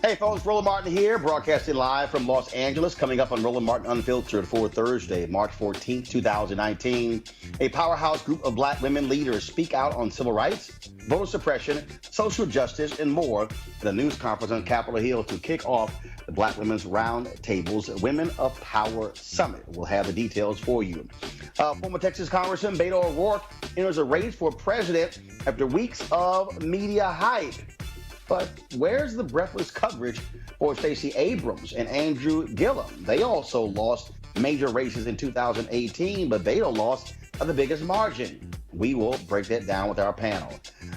Hey folks, Roland Martin here, broadcasting live from Los Angeles. Coming up on Roland Martin Unfiltered for Thursday, March 14th, 2019. A powerhouse group of black women leaders speak out on civil rights, voter suppression, social justice, and more at a news conference on Capitol Hill to kick off the Black Women's Roundtable's Women of Power Summit. We'll have the details for you. Former Texas Congressman Beto O'Rourke enters a race for president after weeks of media hype. But where's the breathless coverage for Stacey Abrams and Andrew Gillum? They also lost major races in 2018, but Beto lost by the biggest margin. We will break that down with our panel.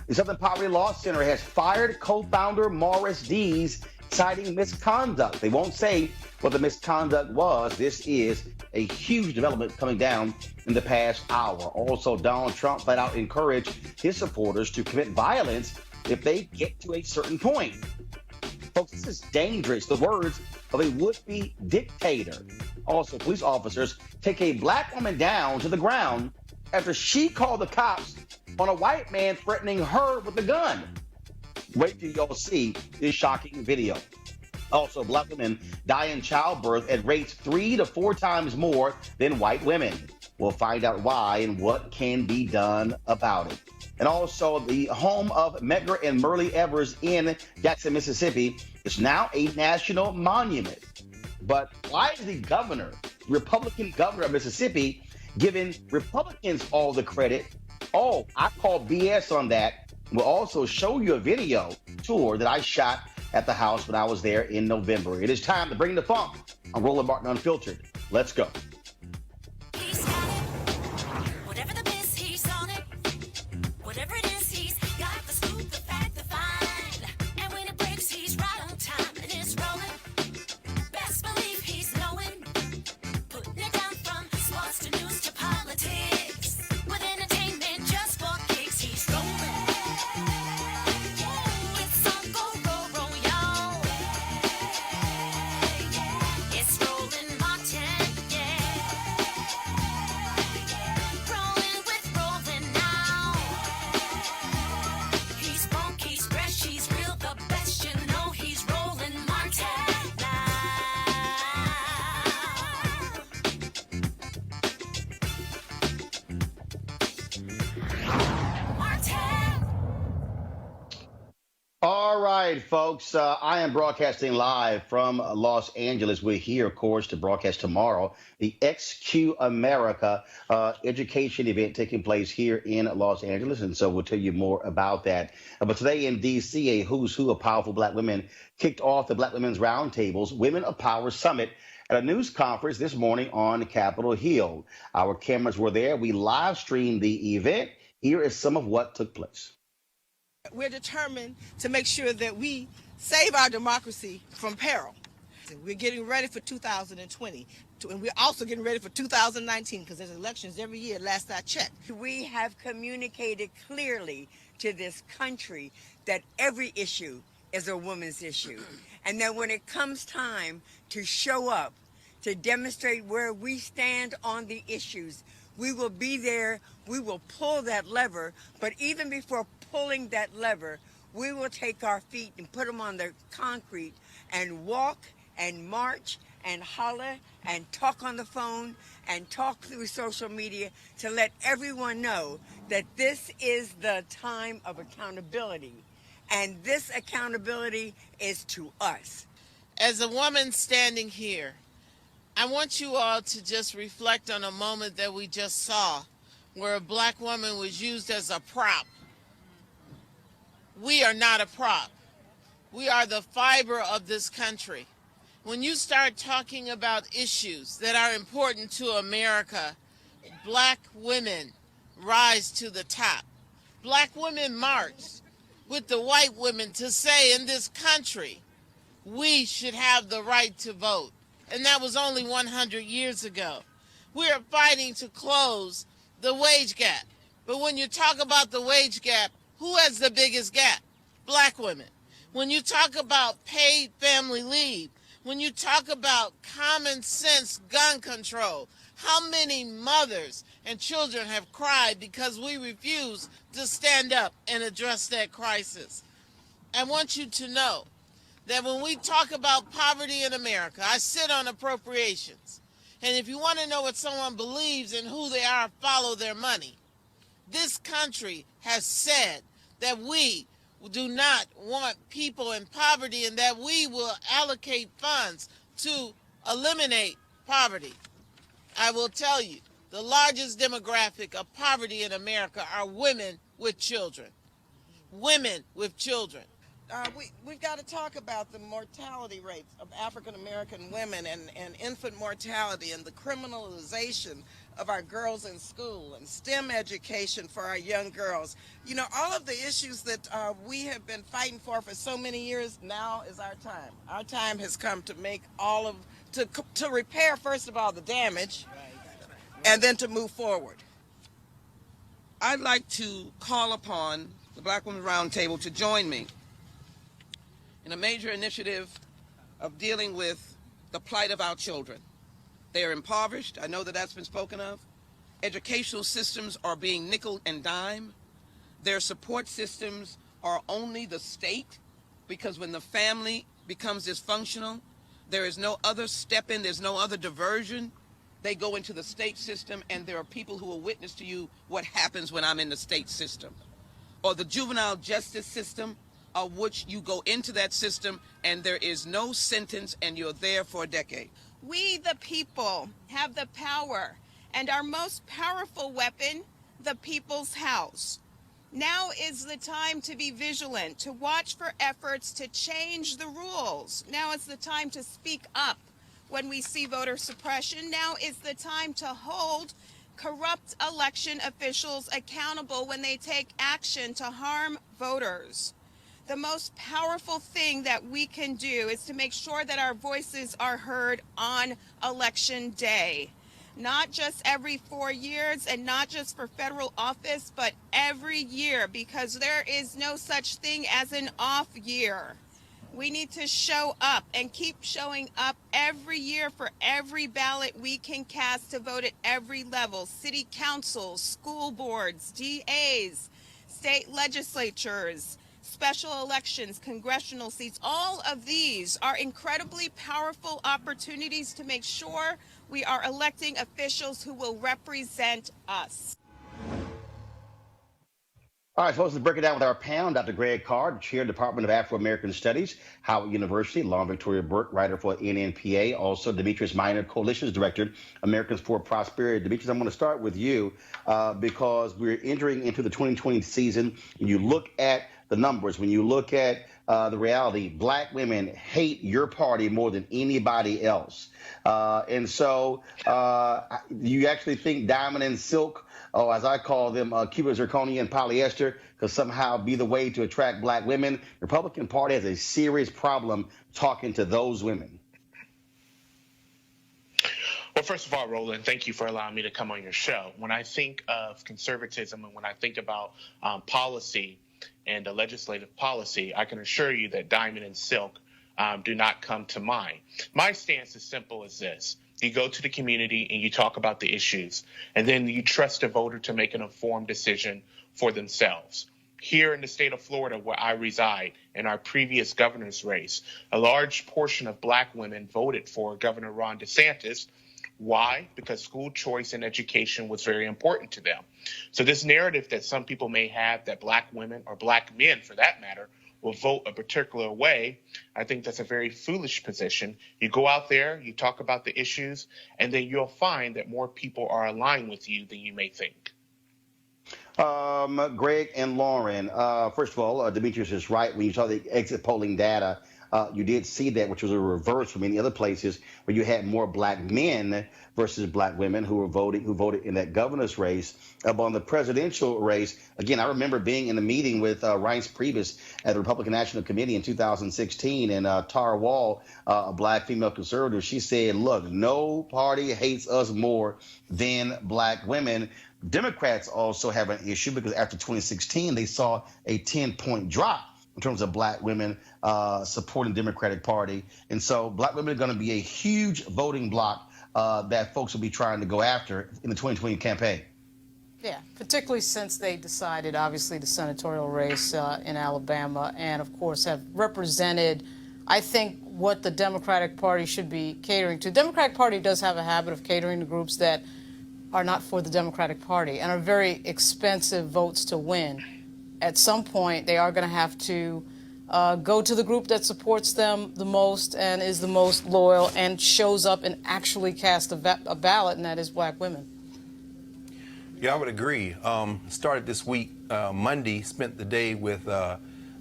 The Southern Poverty Law Center has fired co-founder Morris Dees, citing misconduct. They won't say what the misconduct was. This is a huge development coming down in the past hour. Also, Donald Trump flat out encouraged his supporters to commit violence if they get to a certain point. Folks, this is dangerous. The words of a would-be dictator. Also, police officers take a black woman down to the ground after she called the cops on a white man threatening her with a gun. Wait till y'all see this shocking video. Also, black women die in childbirth at rates 3 to 4 times more than white women. We'll find out why and what can be done about it. And also, the home of Medgar and Myrlie Evers in Jackson, Mississippi, is now a national monument. But why is the governor, Republican governor of Mississippi, giving Republicans all the credit? Oh, I call BS on that. We'll also show you a video tour that I shot at the house when I was there in November. It is time to bring the funk on Roland Martin Unfiltered. Let's go. All right, folks, I am broadcasting live from Los Angeles. We're here, of course, to broadcast tomorrow the XQ America education event taking place here in Los Angeles. And so we'll tell you more about that. But today in D.C., a who's who of powerful black women kicked off the Black Women's Roundtable's Women of Power Summit at a news conference this morning on Capitol Hill. Our cameras were there. We live streamed the event. Here is some of what took place. We're determined to make sure that we save our democracy from peril. We're getting ready for 2020, and we're also getting ready for 2019 because there's elections every year, last I checked. We have communicated clearly to this country that every issue is a woman's issue, and that when it comes time to show up, to demonstrate where we stand on the issues, we will be there, we will pull that lever, but even before pulling that lever, we will take our feet and put them on the concrete and walk and march and holler and talk on the phone and talk through social media to let everyone know that this is the time of accountability. And this accountability is to us. As a woman standing here, I want you all to just reflect on a moment that we just saw where a black woman was used as a prop. We are not a prop. We are the fiber of this country. When you start talking about issues that are important to America, black women rise to the top. Black women march with the white women to say in this country, we should have the right to vote. And that was only 100 years ago. We are fighting to close the wage gap. But when you talk about the wage gap, who has the biggest gap? Black women. When you talk about paid family leave, when you talk about common sense gun control, how many mothers and children have cried because we refuse to stand up and address that crisis? I want you to know that when we talk about poverty in America, I sit on appropriations. And if you want to know what someone believes and who they are, follow their money. This country has said that we do not want people in poverty and that we will allocate funds to eliminate poverty. I will tell you, the largest demographic of poverty in America are women with children. Women with children. We've got to talk about the mortality rates of African American women and infant mortality and the criminalization of our girls in school and STEM education for our young girls. You know, all of the issues that we have been fighting for so many years, now is our time. Our time has come to make to repair, first of all, the damage, and then to move forward. I'd like to call upon the Black Women's Roundtable to join me in a major initiative of dealing with the plight of our children. They are impoverished. I know that that's been spoken of. Educational systems are being nickel and dime. Their support systems are only the state, because when the family becomes dysfunctional, there is no other step in, there's no other diversion. They go into the state system, and there are people who will witness to you what happens when I'm in the state system. Or the juvenile justice system, of which you go into that system and there is no sentence and you're there for a decade. We, the people, have the power, and our most powerful weapon, the people's house. Now is the time to be vigilant, to watch for efforts to change the rules. Now is the time to speak up when we see voter suppression. Now is the time to hold corrupt election officials accountable when they take action to harm voters. The most powerful thing that we can do is to make sure that our voices are heard on Election Day. Not just every 4 years and not just for federal office, but every year, because there is no such thing as an off year. We need to show up and keep showing up every year for every ballot we can cast to vote at every level: city councils, school boards, DAs, state legislatures, special elections, congressional seats. All of these are incredibly powerful opportunities to make sure we are electing officials who will represent us. All right, folks, let's break it down with our panel. Dr. Greg Carr, Chair, Department of Afro-American Studies, Howard University, Lauren Victoria Burke, writer for NNPA, also Demetrius Minor, Coalitions Director, Americans for Prosperity. Demetrius, I'm going to start with you because we're entering into the 2020 season. And you look at the numbers, when you look at the reality, Black women hate your party more than anybody else. And so you actually think diamond and silk, or as I call them, Cuban zirconia and polyester, could somehow be the way to attract Black women? The Republican Party has a serious problem talking to those women. Well, first of all, Roland, thank you for allowing me to come on your show. When I think of conservatism and when I think about policy and legislative policy, I can assure you that diamond and silk do not come to mind. My stance is simple as this. You go to the community and you talk about the issues, and then you trust a voter to make an informed decision for themselves. Here in the state of Florida, where I reside, in our previous governor's race, a large portion of Black women voted for Governor Ron DeSantis. Why? Because school choice and education was very important to them. So this narrative that some people may have that Black women, or Black men for that matter, will vote a particular way, I think that's a very foolish position. You go out there, you talk about the issues, and then you'll find that more people are aligned with you than you may think. Greg and Lauren, first of all, Demetrius is right. When you saw the exit polling data, you did see that, which was a reverse from many other places where you had more Black men versus Black women who voted in that governor's race. On the presidential race, again, I remember being in a meeting with Reince Priebus at the Republican National Committee in 2016, and Tara Wall, a Black female conservative, she said, look, no party hates us more than Black women. Democrats also have an issue because after 2016, they saw a 10-point drop in terms of Black women supporting the Democratic Party. And so Black women are going to be a huge voting bloc that folks will be trying to go after in the 2020 campaign. Yeah, particularly since they decided, obviously, the senatorial race in Alabama, and, of course, have represented I think what the Democratic Party should be catering to. The Democratic Party does have a habit of catering to groups that are not for the Democratic Party and are very expensive votes to win. At some point, they are going to have to go to the group that supports them the most and is the most loyal and shows up and actually casts a ballot, and that is black women. Yeah, I would agree. Started this week, Monday, spent the day with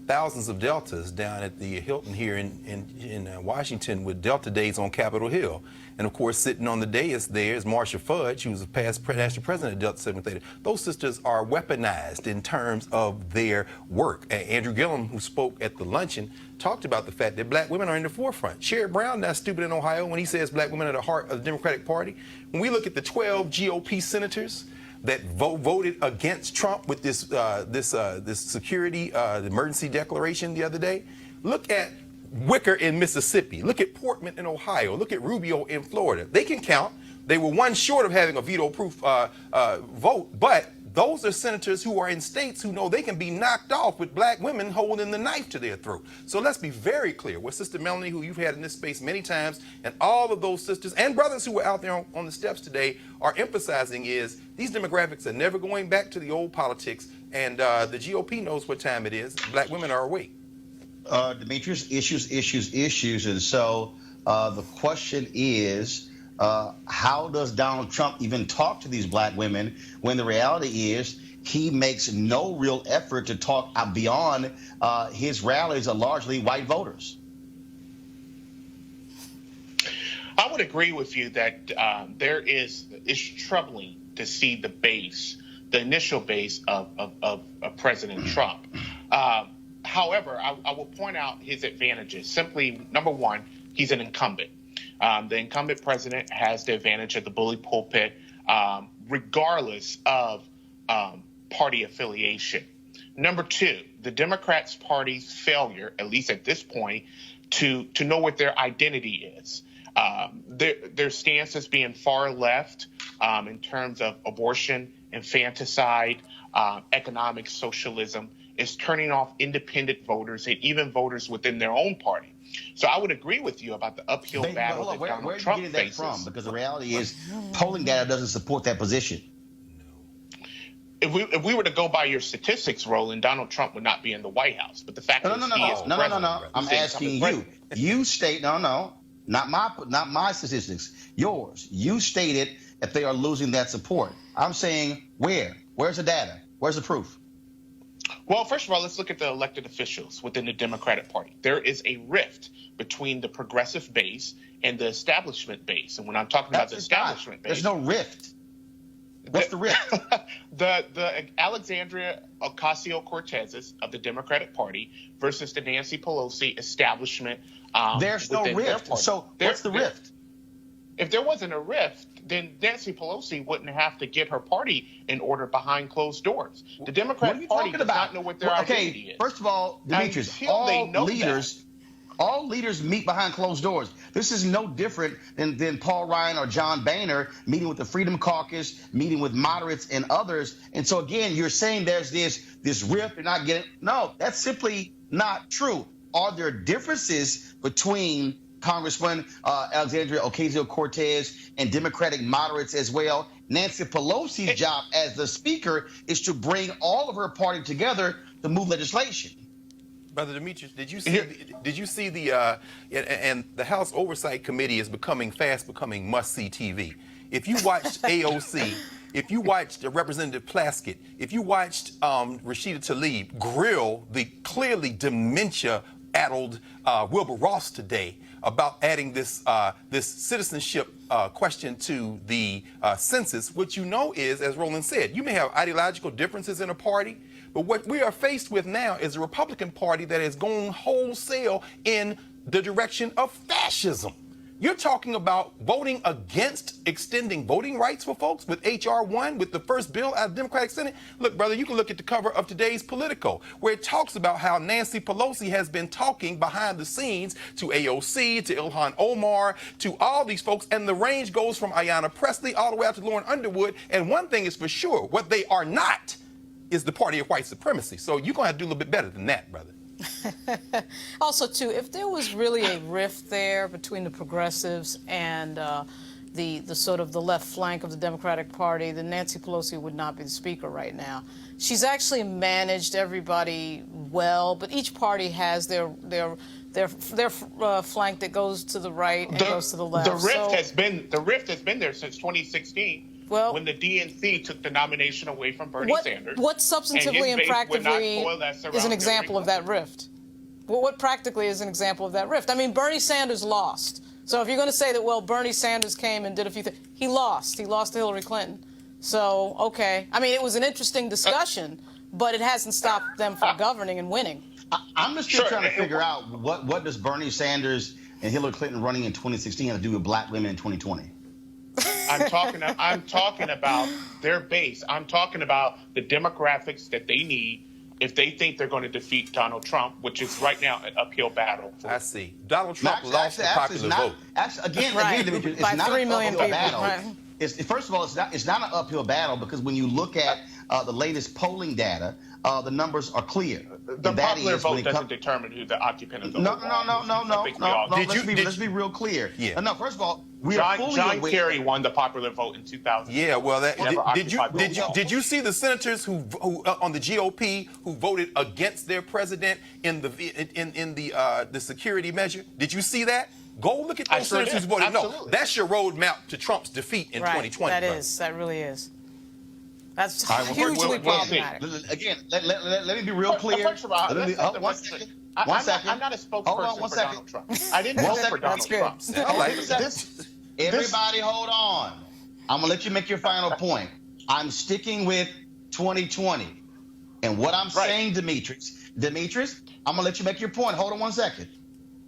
thousands of Deltas down at the Hilton here in Washington with Delta Days on Capitol Hill. And of course, sitting on the dais there is Marcia Fudge, who's a past national president of Delta 730. Those sisters are weaponized in terms of their work. Andrew Gillum, who spoke at the luncheon, talked about the fact that black women are in the forefront. Sherrod Brown, not stupid in Ohio, when he says black women are the heart of the Democratic Party. When we look at the 12 GOP senators that voted against Trump with this security emergency declaration the other day, look at Wicker in Mississippi, look at Portman in Ohio, look at Rubio in Florida. They can count. They were one short of having a veto-proof vote, but those are senators who are in states who know they can be knocked off with black women holding the knife to their throat. So let's be very clear. With Sister Melanie, who you've had in this space many times, and all of those sisters and brothers who were out there on the steps today are emphasizing is these demographics are never going back to the old politics, and the GOP knows what time it is. Black women are awake. Demetrius, issues. And so the question is, how does Donald Trump even talk to these black women when the reality is he makes no real effort to talk beyond his rallies are largely white voters? I would agree with you that it's troubling to see the initial base of President Trump. However, I will point out his advantages. Simply, number one, he's an incumbent. The incumbent president has the advantage of the bully pulpit, regardless of party affiliation. Number two, the Democrats' party's failure, at least at this point, to know what their identity is. Their stance as being far left in terms of abortion, infanticide, economic socialism is turning off independent voters and even voters within their own party. So I would agree with you about the uphill battle that Donald Trump faces. Where are you getting that from? Because the reality is polling data doesn't support that position. If we were to go by your statistics, Roland, Donald Trump would not be in the White House. But the fact is he is president. No. I'm asking you. You state not my statistics. Yours. You stated that they are losing that support. I'm saying where? Where's the data? Where's the proof? Well, first of all, let's look at the elected officials within the Democratic Party. There is a rift between the progressive base and the establishment base. And when I'm talking about the establishment base, there's no rift. What's the rift? the Alexandria Ocasio-Cortezes of the Democratic Party versus the Nancy Pelosi establishment. There's no rift. So what's the rift? If there wasn't a rift, then Nancy Pelosi wouldn't have to get her party in order behind closed doors. The Democratic Party does not know what their identity is. First of all, Demetrius, all leaders meet behind closed doors. This is no different than Paul Ryan or John Boehner meeting with the Freedom Caucus, meeting with moderates and others. And so, again, you're saying there's this rift, you're not getting – no, that's simply not true. Are there differences between Congressman Alexandria Ocasio-Cortez and Democratic moderates as well? Nancy Pelosi's job as the speaker is to bring all of her party together to move legislation. Brother Demetrius, did you see the and the House Oversight Committee is becoming must-see TV. If you watched AOC, if you watched Representative Plaskett, if you watched Rashida Tlaib grill the clearly dementia-addled Wilbur Ross today about adding this citizenship question to the census, what you know is, as Roland said, you may have ideological differences in a party, but what we are faced with now is a Republican Party that is going wholesale in the direction of fascism. You're talking about voting against extending voting rights for folks with H.R. 1, with the first bill out of the Democratic Senate. Look, brother, you can look at the cover of today's Politico, where it talks about how Nancy Pelosi has been talking behind the scenes to AOC, to Ilhan Omar, to all these folks, and the range goes from Ayanna Pressley all the way out to Lauren Underwood. And one thing is for sure, what they are not is the party of white supremacy. So you're going to have to do a little bit better than that, brother. Also, too, if there was really a rift there between the progressives and the sort of the left flank of the Democratic Party, then Nancy Pelosi would not be the speaker right now. She's actually managed everybody well, but each party has their flank that goes to the right and goes to the left. The rift has been there since 2016. Well, when the DNC took the nomination away from Bernie Sanders. What substantively and practically is an example of that rift? Well, what practically is an example of that rift? I mean, Bernie Sanders lost. So if you're going to say that, well, Bernie Sanders came and did a few things, he lost. He lost to Hillary Clinton. So, okay. I mean, it was an interesting discussion, but it hasn't stopped them from governing and winning. I'm just still trying to figure out what does Bernie Sanders and Hillary Clinton running in 2016 have to do with black women in 2020? I'm talking about their base. I'm talking about the demographics that they need if they think they're going to defeat Donald Trump, which is right now an uphill battle. I see. Donald Trump lost the popular vote. Again, Dimitri, it's not 3 million people. Battle. Right. First of all, it's not an uphill battle because when you look at the latest polling data, the numbers are clear. The popular vote doesn't determine who the occupant of the vote is. No. Let's be real clear. Yeah. No, first of all, John Kerry won the popular vote in 2000. Yeah, well, did you see the senators who on the GOP who voted against their president in the security measure? Did you see that? Go look at those senators who voted. Absolutely. No, that's your roadmap to Trump's defeat in 2020. That really is. That's hugely problematic. Again, let me be real clear. First of all, one second. I'm not a spokesperson for Donald Trump. I didn't vote for Donald Trump. Everybody hold on. I'm going to let you make your final point. I'm sticking with 2020. And what I'm saying, Demetrius, I'm going to let you make your point. Hold on one second.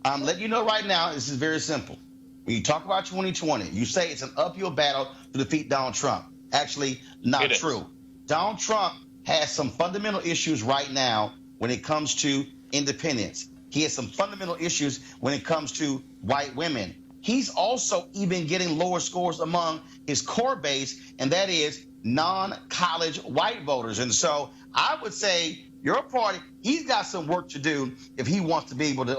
I'm letting you know right now, this is very simple. When you talk about 2020, you say it's an uphill battle to defeat Donald Trump. Actually, not true. Donald Trump has some fundamental issues right now when it comes to independence. He has some fundamental issues when it comes to white women. He's also even getting lower scores among his core base, and that is non-college white voters. And so I would say your party, he's got some work to do if he wants to be able to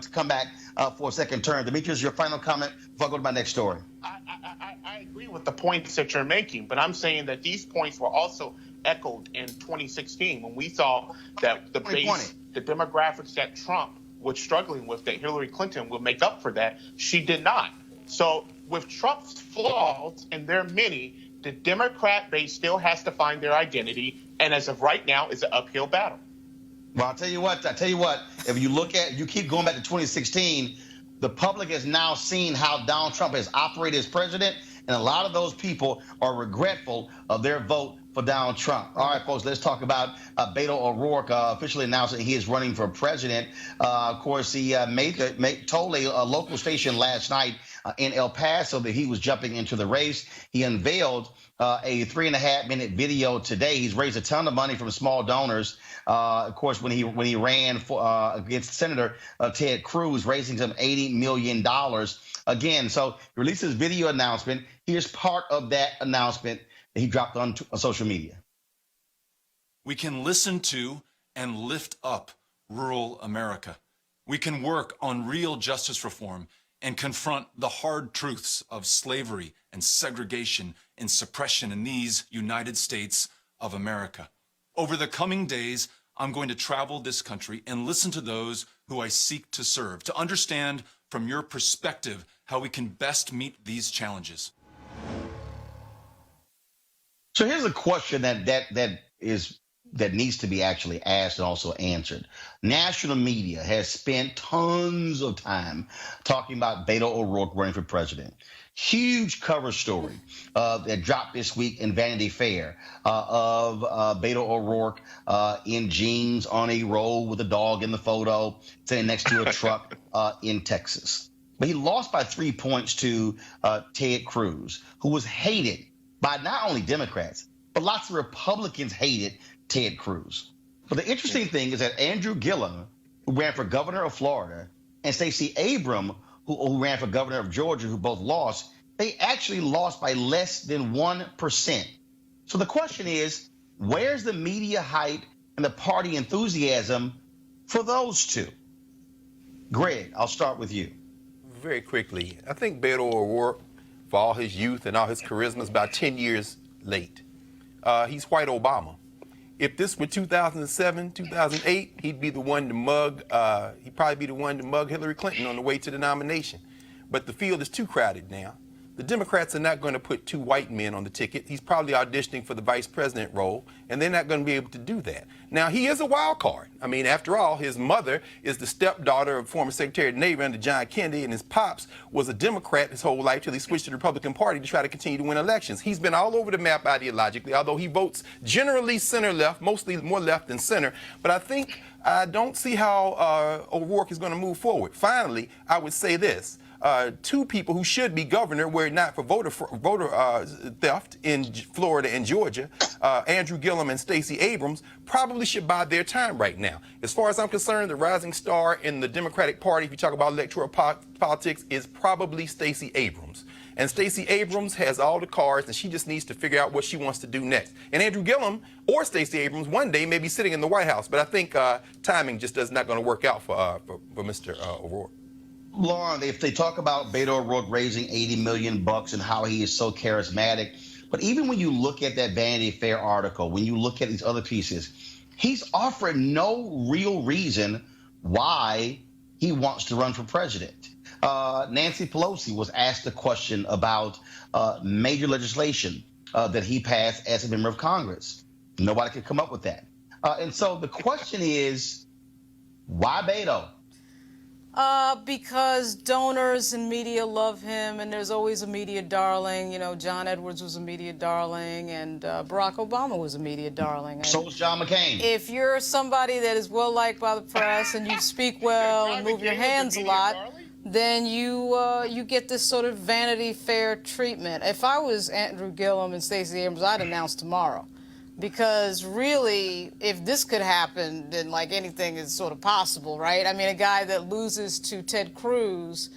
to come back for a second term. Demetrius, your final comment before I go to my next story. I agree with the points that you're making, but I'm saying that these points were also echoed in 2016 when we saw that the base, the demographics that Trump was struggling with, that Hillary Clinton will make up for that. She did not. So with Trump's flaws, and there are many, the Democrat base still has to find their identity, and as of right now, it's an uphill battle. Well, I'll tell you what, if you keep going back to 2016, the public has now seen how Donald Trump has operated as president, and a lot of those people are regretful of their vote for Donald Trump. All right, folks, let's talk about Beto O'Rourke officially announcing he is running for president. Of course, he told a local station last night in El Paso that he was jumping into the race. He unveiled a 3.5-minute video today. He's raised a ton of money from small donors. Of course, when he ran against Senator Ted Cruz, raising some $80 million. Again, so he released his video announcement. Here's part of that announcement that he dropped on social media. We can listen to and lift up rural America. We can work on real justice reform and confront the hard truths of slavery and segregation and suppression in these United States of America. Over the coming days, I'm going to travel this country and listen to those who I seek to serve, to understand from your perspective how we can best meet these challenges. So here's a question that needs to be actually asked and also answered. National media has spent tons of time talking about Beto O'Rourke running for president. Huge cover story that dropped this week in Vanity Fair of Beto O'Rourke in jeans on a road with a dog in the photo, sitting next to a truck in Texas. But he lost by 3 points to Ted Cruz, who was hated by not only Democrats, but lots of Republicans hated Ted Cruz. But the interesting thing is that Andrew Gillum, who ran for governor of Florida, and Stacey Abrams, who ran for governor of Georgia, who both lost, they actually lost by less than 1%. So the question is, where's the media hype and the party enthusiasm for those two. Greg, I'll start with you. Very quickly, I think Beto O'Rourke, for all his youth and all his charisma, is about 10 years late. He's white Obama. If this were 2007, 2008, he'd be the one to mug, he'd probably be the one to mug Hillary Clinton on the way to the nomination. But the field is too crowded now. The Democrats are not going to put two white men on the ticket. He's probably auditioning for the vice president role, and they're not going to be able to do that. Now, he is a wild card. I mean, after all, his mother is the stepdaughter of former Secretary of the Navy under John Kennedy, and his pops was a Democrat his whole life till he switched to the Republican Party to try to continue to win elections. He's been all over the map ideologically, although he votes generally center-left, mostly more left than center. But I don't see how O'Rourke is going to move forward. Finally, I would say this. Two people who should be governor were it not for voter theft in Florida and Georgia, Andrew Gillum and Stacey Abrams, probably should bide their time right now. As far as I'm concerned, the rising star in the Democratic Party, if you talk about electoral politics, is probably Stacey Abrams. And Stacey Abrams has all the cards, and she just needs to figure out what she wants to do next. And Andrew Gillum or Stacey Abrams one day may be sitting in the White House, but I think timing just is not going to work out for Mr. O'Rourke. Lauren, if they talk about Beto O'Rourke raising $80 million and how he is so charismatic, but even when you look at that Vanity Fair article, when you look at these other pieces, he's offered no real reason why he wants to run for president. Nancy Pelosi was asked a question about major legislation that he passed as a member of Congress. Nobody could come up with that. And so the question is, why Beto? Because donors and media love him, and there's always a media darling. You know, John Edwards was a media darling, and Barack Obama was a media darling. And so was John McCain. If you're somebody that is well-liked by the press and you speak well and move your hands a lot, then you get this sort of Vanity Fair treatment. If I was Andrew Gillum and Stacey Abrams, I'd announce tomorrow. Because really, if this could happen, then like anything is sort of possible, right? I mean, a guy that loses to Ted Cruz,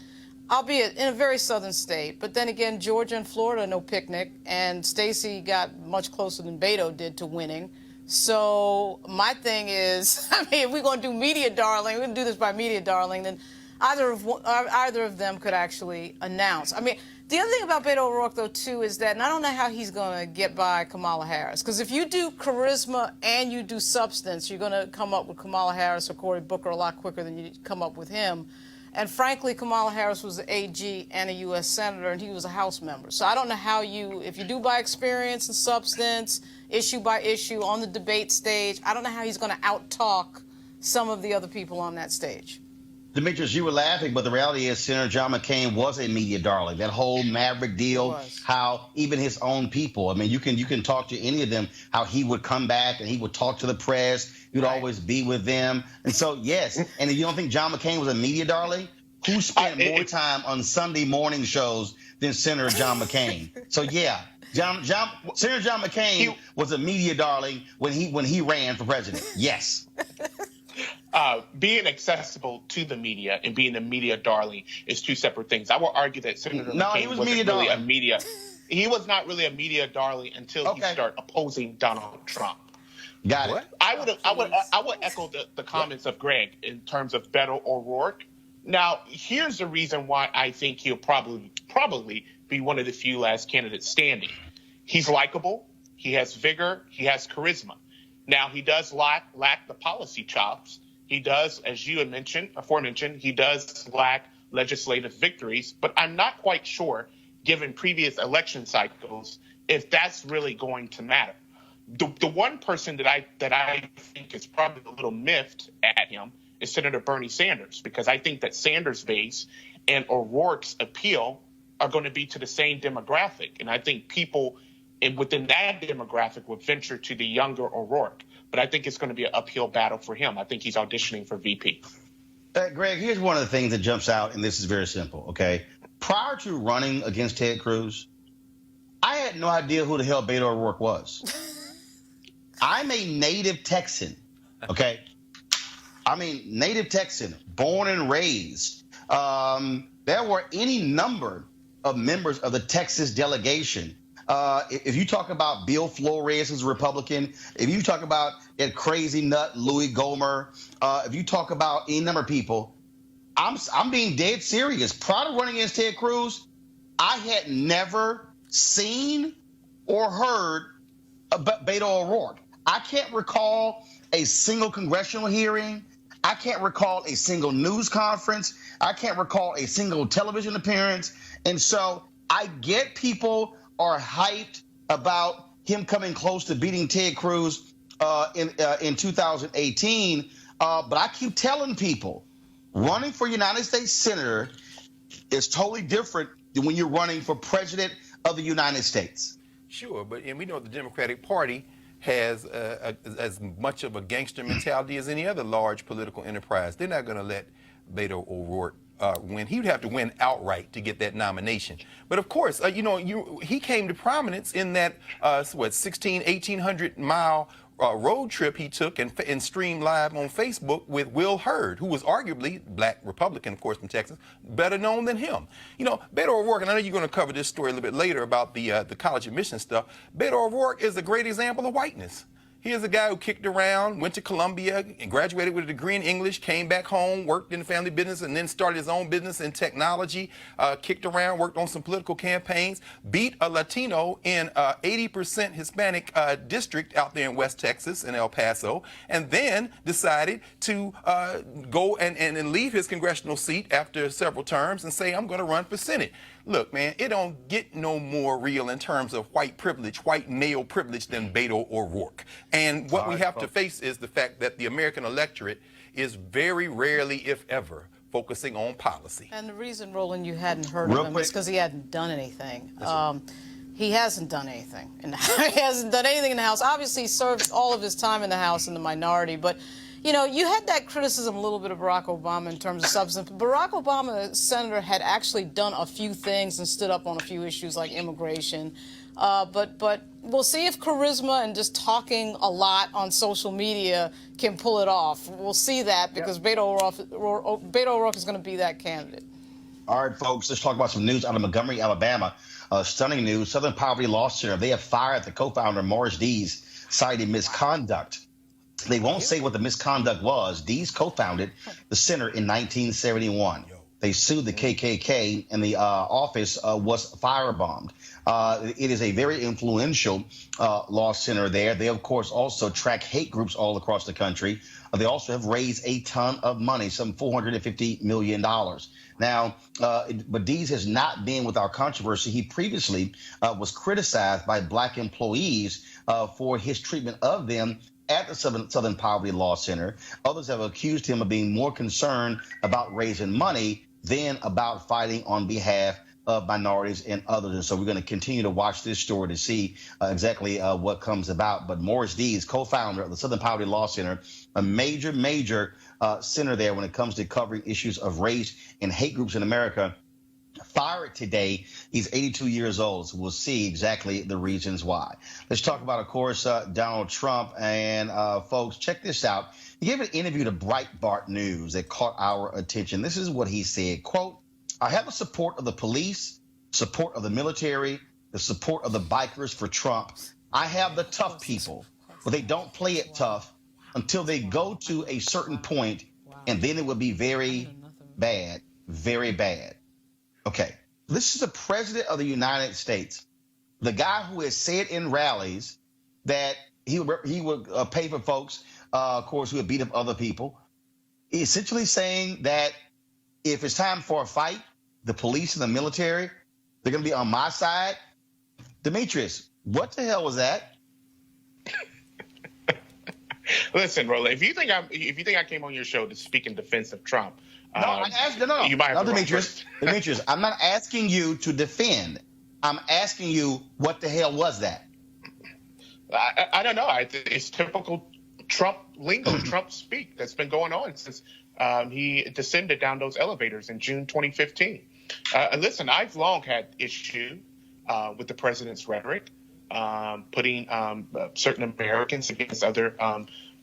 albeit in a very southern state, but then again, Georgia and Florida, no picnic, and Stacey got much closer than Beto did to winning. So my thing is, I mean, if we're going to do media darling, we're going to do this by media darling, then either of them could actually announce. I mean, the other thing about Beto O'Rourke, though, too, is that, and I don't know how he's going to get by Kamala Harris, because if you do charisma and you do substance, you're going to come up with Kamala Harris or Cory Booker a lot quicker than you come up with him. And frankly, Kamala Harris was an AG and a U.S. Senator, and he was a House member. So I don't know how if you do by experience and substance, issue by issue, on the debate stage, I don't know how he's going to out-talk some of the other people on that stage. Demetrius, you were laughing, but the reality is Senator John McCain was a media darling. That whole Maverick deal, how even his own people, I mean, you can talk to any of them, how he would come back and he would talk to the press. He would always be with them. And so, yes, and if you don't think John McCain was a media darling, who spent more time on Sunday morning shows than Senator John McCain? So, yeah, Senator John McCain was a media darling when he ran for president. Yes. Being accessible to the media and being a media darling is two separate things. I will argue that Senator McCain he was not really a media darling until he started opposing Donald Trump. Got it. I would echo the comments of Greg in terms of Beto O'Rourke. Now, here's the reason why I think he'll probably be one of the few last candidates standing. He's likable. He has vigor. He has charisma. Now, he does lack the policy chops. He does, as you had aforementioned, he does lack legislative victories. But I'm not quite sure, given previous election cycles, if that's really going to matter. The one person that I think is probably a little miffed at him is Senator Bernie Sanders, because I think that Sanders' base and O'Rourke's appeal are going to be to the same demographic. And I think people within that demographic would venture to the younger O'Rourke. But I think it's going to be an uphill battle for him. I think he's auditioning for VP. Greg, here's one of the things that jumps out, and this is very simple, okay? Prior to running against Ted Cruz, I had no idea who the hell Beto O'Rourke was. I'm a native Texan, okay? I mean, native Texan, born and raised. There were any number of members of the Texas delegation If you talk about Bill Flores, who's a Republican, if you talk about that crazy nut Louis Gohmert, if you talk about any number of people, I'm being dead serious. Prior to running against Ted Cruz, I had never seen or heard about Beto O'Rourke. I can't recall a single congressional hearing. I can't recall a single news conference. I can't recall a single television appearance. And so I get people are hyped about him coming close to beating Ted Cruz in 2018. But I keep telling people, running for United States Senator is totally different than when you're running for President of the United States. Sure, and we know the Democratic Party has as much of a gangster mentality as any other large political enterprise. They're not going to let Beto O'Rourke win. He would have to win outright to get that nomination. But of course, he came to prominence in that 1,800 mile road trip he took and streamed live on Facebook with Will Hurd, who was arguably black Republican, of course, from Texas, better known than him. Beto O'Rourke, and I know you're going to cover this story a little bit later about the college admission stuff. Beto O'Rourke is a great example of whiteness. He is a guy who kicked around, went to Columbia, and graduated with a degree in English, came back home, worked in the family business, and then started his own business in technology, kicked around, worked on some political campaigns, beat a Latino in 80% Hispanic district out there in West Texas in El Paso, and then decided to go and leave his congressional seat after several terms and say, I'm going to run for Senate. Look, man, it don't get no more real in terms of white privilege, white male privilege than Beto O'Rourke. And what we have to face is the fact that the American electorate is very rarely, if ever, focusing on policy. And the reason, Roland, you hadn't heard of him is because he hadn't done anything. He hasn't done anything. He hasn't done anything in the House. Obviously, he served all of his time in the House in the minority, but you had that criticism a little bit of Barack Obama in terms of substance. Barack Obama, Senator, had actually done a few things and stood up on a few issues like immigration. But we'll see if charisma and just talking a lot on social media can pull it off. We'll see that because Beto O'Rourke is going to be that candidate. All right, folks, let's talk about some news out of Montgomery, Alabama. Stunning news. Southern Poverty Law Center, they have fired the co-founder, Morris Dees, citing misconduct. They won't say what the misconduct was. Dees co-founded the center in 1971. They sued the KKK, and the office was firebombed. It is a very influential law center there. They, of course, also track hate groups all across the country. They also have raised a ton of money, some $450 million. Now, but Dees has not been without controversy. He previously was criticized by black employees for his treatment of them at the Southern Poverty Law Center. Others have accused him of being more concerned about raising money than about fighting on behalf of minorities and others. And so we're going to continue to watch this story to see exactly what comes about. But Morris Dees, co-founder of the Southern Poverty Law Center, a major center there when it comes to covering issues of race and hate groups in America, fired today. He's 82 years old, so we'll see exactly the reasons why. Let's talk about, of course, Donald Trump. And folks, check this out. He gave an interview to Breitbart News that caught our attention. This is what he said, quote, I have the support of the police, support of the military, the support of the bikers for Trump. I have the tough people, but they don't play it tough until they go to a certain point, and then it will be very bad, very bad. Okay, this is the president of the United States, the guy who has said in rallies that he would pay for folks, of course, who would beat up other people, essentially saying that if it's time for a fight, the police and the military, they're going to be on my side. Demetrius, what the hell was that? Listen, Roland, if you think I came on your show to speak in defense of Trump, no, you might have Demetrius, I'm not asking you to defend. I'm asking you, what the hell was that? I don't know. It's typical Trump lingo, Trump speak that's been going on since he descended down those elevators in June 2015. Listen, I've long had issue with the president's rhetoric, putting certain Americans against other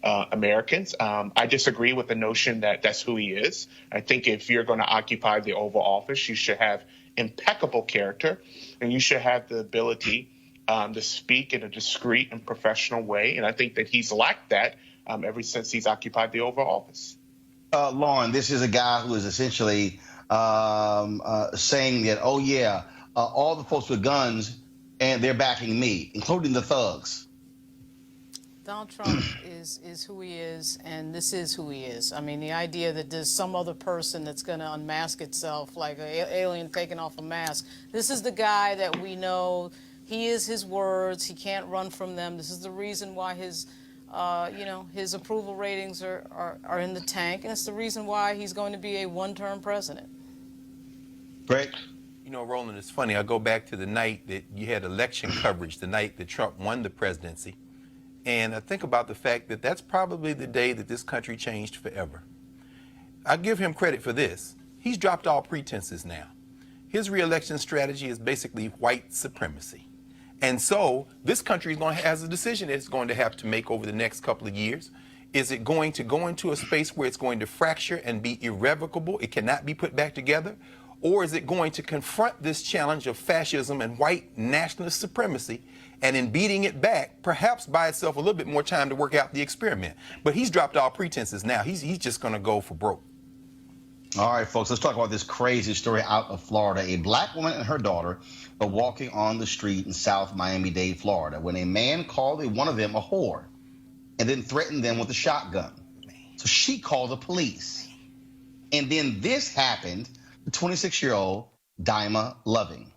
Americans. I disagree with the notion that that's who he is. I think if you're going to occupy the Oval Office, you should have impeccable character, and you should have the ability to speak in a discreet and professional way. And I think that he's lacked that ever since he's occupied the Oval Office. Lauren, this is a guy who is essentially saying that, oh, yeah, all the folks with guns, and they're backing me, including the thugs. Donald Trump is who he is, and this is who he is. I mean, the idea that there's some other person that's going to unmask itself like an alien taking off a mask. This is the guy that we know. He is his words. He can't run from them. This is the reason why his approval ratings are in the tank, and it's the reason why he's going to be a one-term president. Greg? You know, Roland, it's funny. I go back to the night that you had election coverage, the night that Trump won the presidency. And I think about the fact that that's probably the day that this country changed forever. I give him credit for this. He's dropped all pretenses now. His reelection strategy is basically white supremacy. And so this country has a decision it's going to have to make over the next couple of years. Is it going to go into a space where it's going to fracture and be irrevocable? It cannot be put back together? Or is it going to confront this challenge of fascism and white nationalist supremacy, and in beating it back, perhaps buy itself a little bit more time to work out the experiment? But he's dropped all pretenses now. He's just going to go for broke. All right, folks, let's talk about this crazy story out of Florida. A black woman and her daughter are walking on the street in South Miami-Dade, Florida, when a man called one of them a whore and then threatened them with a shotgun. So she called the police. And then this happened to 26-year-old Daima Loving.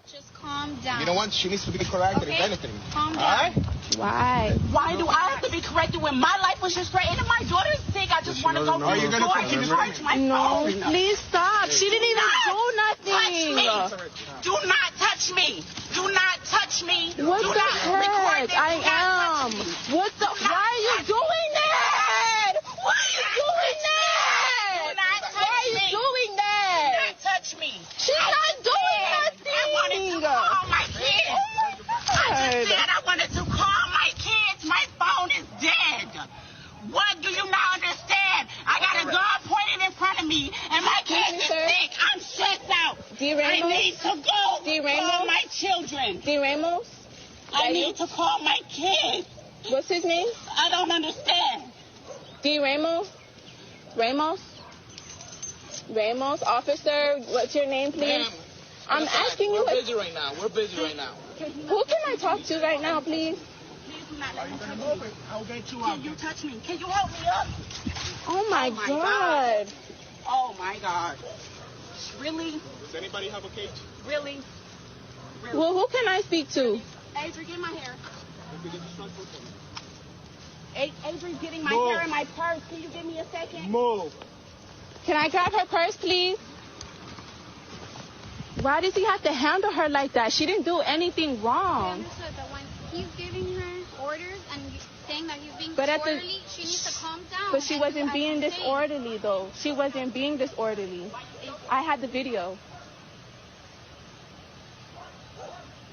Just calm down. You know what? She needs to be corrected, if anything. Calm down. All right? Why? Why do I have to be corrected when my life was just great? And if my daughter's sick, I just want to go to the store and charge my phone. Please stop. She didn't even do nothing. Touch me. Do not touch me. Do not touch me. What do the not heck? I am. What the? Why are you doing that? Why are you doing that? Why are you doing that? Do not touch me. She's not doing nothing. I wanted to call my kids. Oh my God. I just said I wanted to call my kids. My phone is dead. What do you not understand? I got a gun pointed in front of me, and my kids is sick. I'm stressed out. I need to go call my children. D. Ramos? I need to call my kids. What's his name? I don't understand. D. Ramos? Ramos? Ramos, officer, what's your name, please? I'm asking you. We're busy right now. We're busy right now. Who can I talk to right now, please? Please do not let me touch you. I'll get you Can you touch me? Can you help me up? Oh my God. Oh my God. Really? Does anybody have a cage? Really? Well, who can I speak to? Adri, get my hair. Move. Adri's getting my hair in my purse. Can you give me a second? Move. Can I grab her purse, please? Why does he have to handle her like that? She didn't do anything wrong. He's giving her orders and saying that he's being But disorderly. She needs to calm down. But she wasn't being disorderly, though. She wasn't being disorderly. I had the video.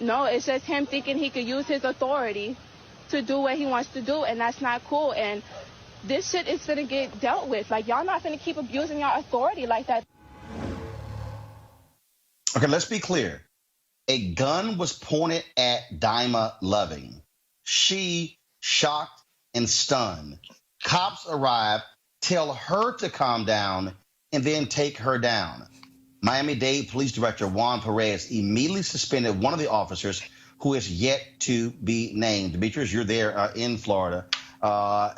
No, it's just him thinking he could use his authority to do what he wants to do, and that's not cool. And this shit is going to get dealt with. Like, y'all not going to keep abusing your authority like that. Okay, let's be clear. A gun was pointed at Daima Loving. She, shocked and stunned. Cops arrive, tell her to calm down, and then take her down. Miami-Dade Police Director Juan Perez immediately suspended one of the officers who is yet to be named. Demetrius, you're there in Florida.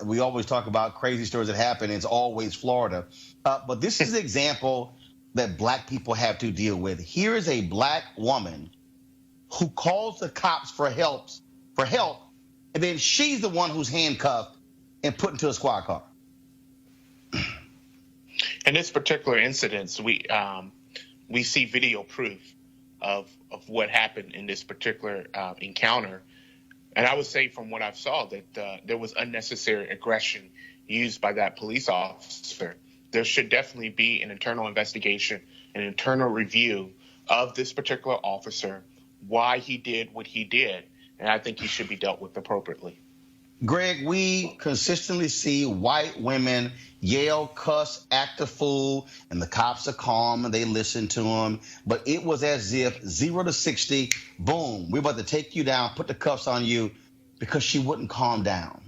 We always talk about crazy stories that happen. It's always Florida. But this is an example that black people have to deal with. Here is a black woman who calls the cops for help, and then she's the one who's handcuffed and put into a squad car. In this particular incident, we see video proof of what happened in this particular encounter. And I would say from what I saw that there was unnecessary aggression used by that police officer. There should definitely be an internal investigation, an internal review of this particular officer, why he did what he did. And I think he should be dealt with appropriately. Greg, we consistently see white women yell, cuss, act a fool, and the cops are calm and they listen to them. But it was as if 0 to 60, boom, we're about to take you down, put the cuffs on you, because she wouldn't calm down.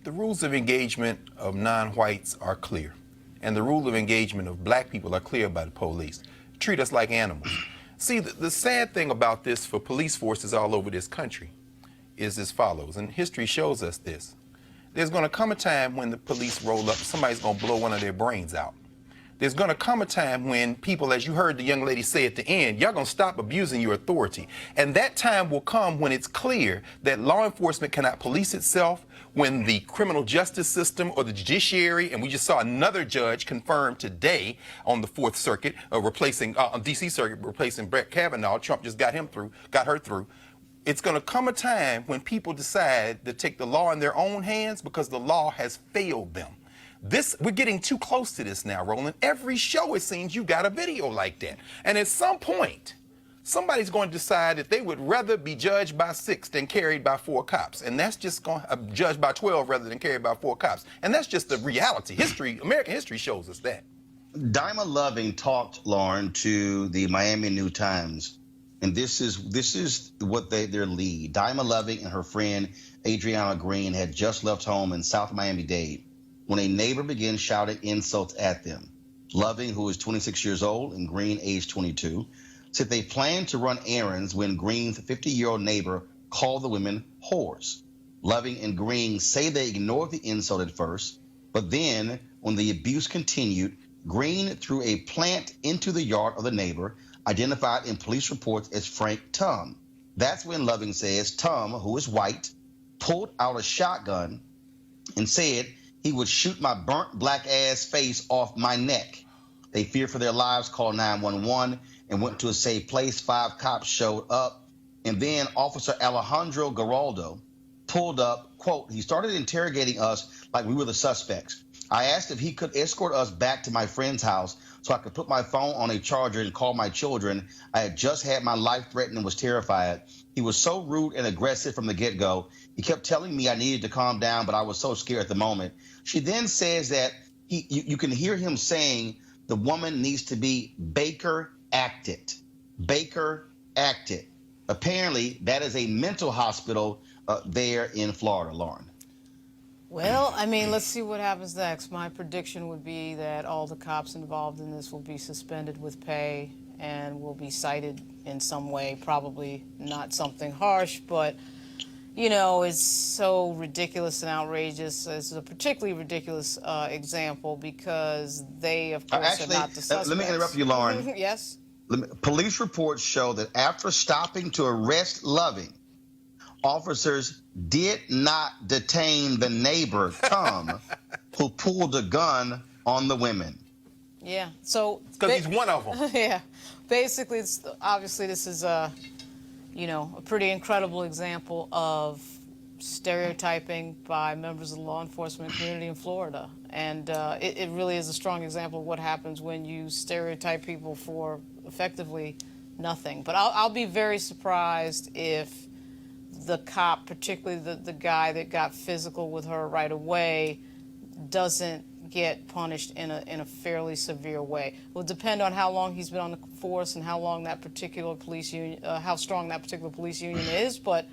The rules of engagement of non-whites are clear, and the rule of engagement of black people are clear by the police. Treat us like animals. See, the sad thing about this for police forces all over this country is as follows, and history shows us this. There's going to come a time when the police roll up, somebody's going to blow one of their brains out. There's going to come a time when people, as you heard the young lady say at the end, y'all going to stop abusing your authority. And that time will come when it's clear that law enforcement cannot police itself, when the criminal justice system or the judiciary, and we just saw another judge confirmed today on the Fourth Circuit, replacing, on DC Circuit, replacing Brett Kavanaugh. Trump just got her through. It's going to come a time when people decide to take the law in their own hands because the law has failed them. We're getting too close to this now, Roland. Every show, it seems, you got a video like that. And at some point, somebody's going to decide that they would rather be judged by 6 than carried by 4 cops. And that's just going to judged by 12 rather than carried by 4 cops. And that's just the reality. American history shows us that. Dyma Loving talked, Lauren, to the Miami New Times. And this is what their lead. Dyma Loving and her friend Adriana Green had just left home in South Miami-Dade when a neighbor began shouting insults at them. Loving, who is 26 years old, and Green, age 22, said they planned to run errands when Green's 50-year-old neighbor called the women whores. Loving and Green say they ignored the insult at first, but then, when the abuse continued, Green threw a plant into the yard of the neighbor, identified in police reports as Frank Tum. That's when Loving says Tum, who is white, pulled out a shotgun and said he would shoot my burnt black ass face off my neck. They feared for their lives, called 911, and went to a safe place. 5 cops showed up, and then Officer Alejandro Geraldo pulled up. Quote, he started interrogating us like we were the suspects. I asked if he could escort us back to my friend's house so I could put my phone on a charger and call my children. I had just had my life threatened and was terrified. He was so rude and aggressive from the get-go. He kept telling me I needed to calm down, but I was so scared at the moment. She then says that you can hear him saying the woman needs to be Baker acted. Baker acted. Apparently, that is a mental hospital there in Florida, Lauren. Well, I mean, let's see what happens next. My prediction would be that all the cops involved in this will be suspended with pay and will be cited in some way, probably not something harsh, but, you know, it's so ridiculous and outrageous. This is a particularly ridiculous example because they, of course, are not the suspects. Let me interrupt you, Lauren. Yes? Police reports show that after stopping to arrest Loving, officers did not detain the neighbor, Tom, who pulled a gun on the women. Yeah, so... Because he's one of them. Yeah. Basically, obviously, this is a pretty incredible example of stereotyping by members of the law enforcement community in Florida. And it really is a strong example of what happens when you stereotype people for effectively nothing. But I'll be very surprised if the cop, particularly the guy that got physical with her right away, doesn't get punished in a fairly severe way. It will depend on how long he's been on the force and how long that particular police union, how strong that particular police union is. But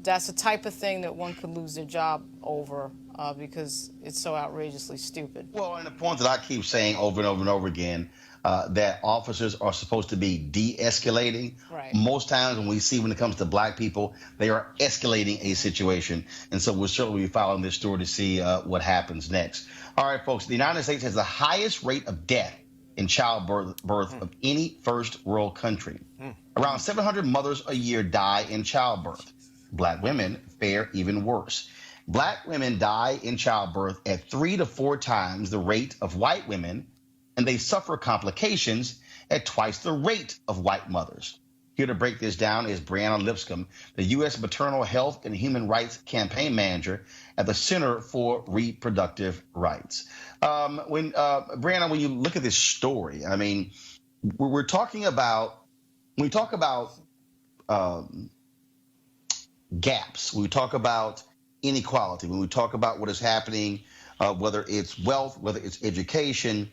that's the type of thing that one could lose their job over because it's so outrageously stupid. Well, and the point that I keep saying over and over and over again, that officers are supposed to be de-escalating. Right. Most times when it comes to black people, they are escalating a situation. And so we'll certainly be following this story to see what happens next. All right, folks, the United States has the highest rate of death in childbirth of any first world country. Around 700 mothers a year die in childbirth. Black women fare even worse. Black women die in childbirth at 3 to 4 times the rate of white women, and they suffer complications at twice the rate of white mothers. Here to break this down is Brianna Lipscomb, the U.S. Maternal Health and Human Rights Campaign Manager at the Center for Reproductive Rights. Brianna, when you look at this story, I mean, when we talk about gaps, we talk about inequality, when we talk about what is happening, whether it's wealth, whether it's education.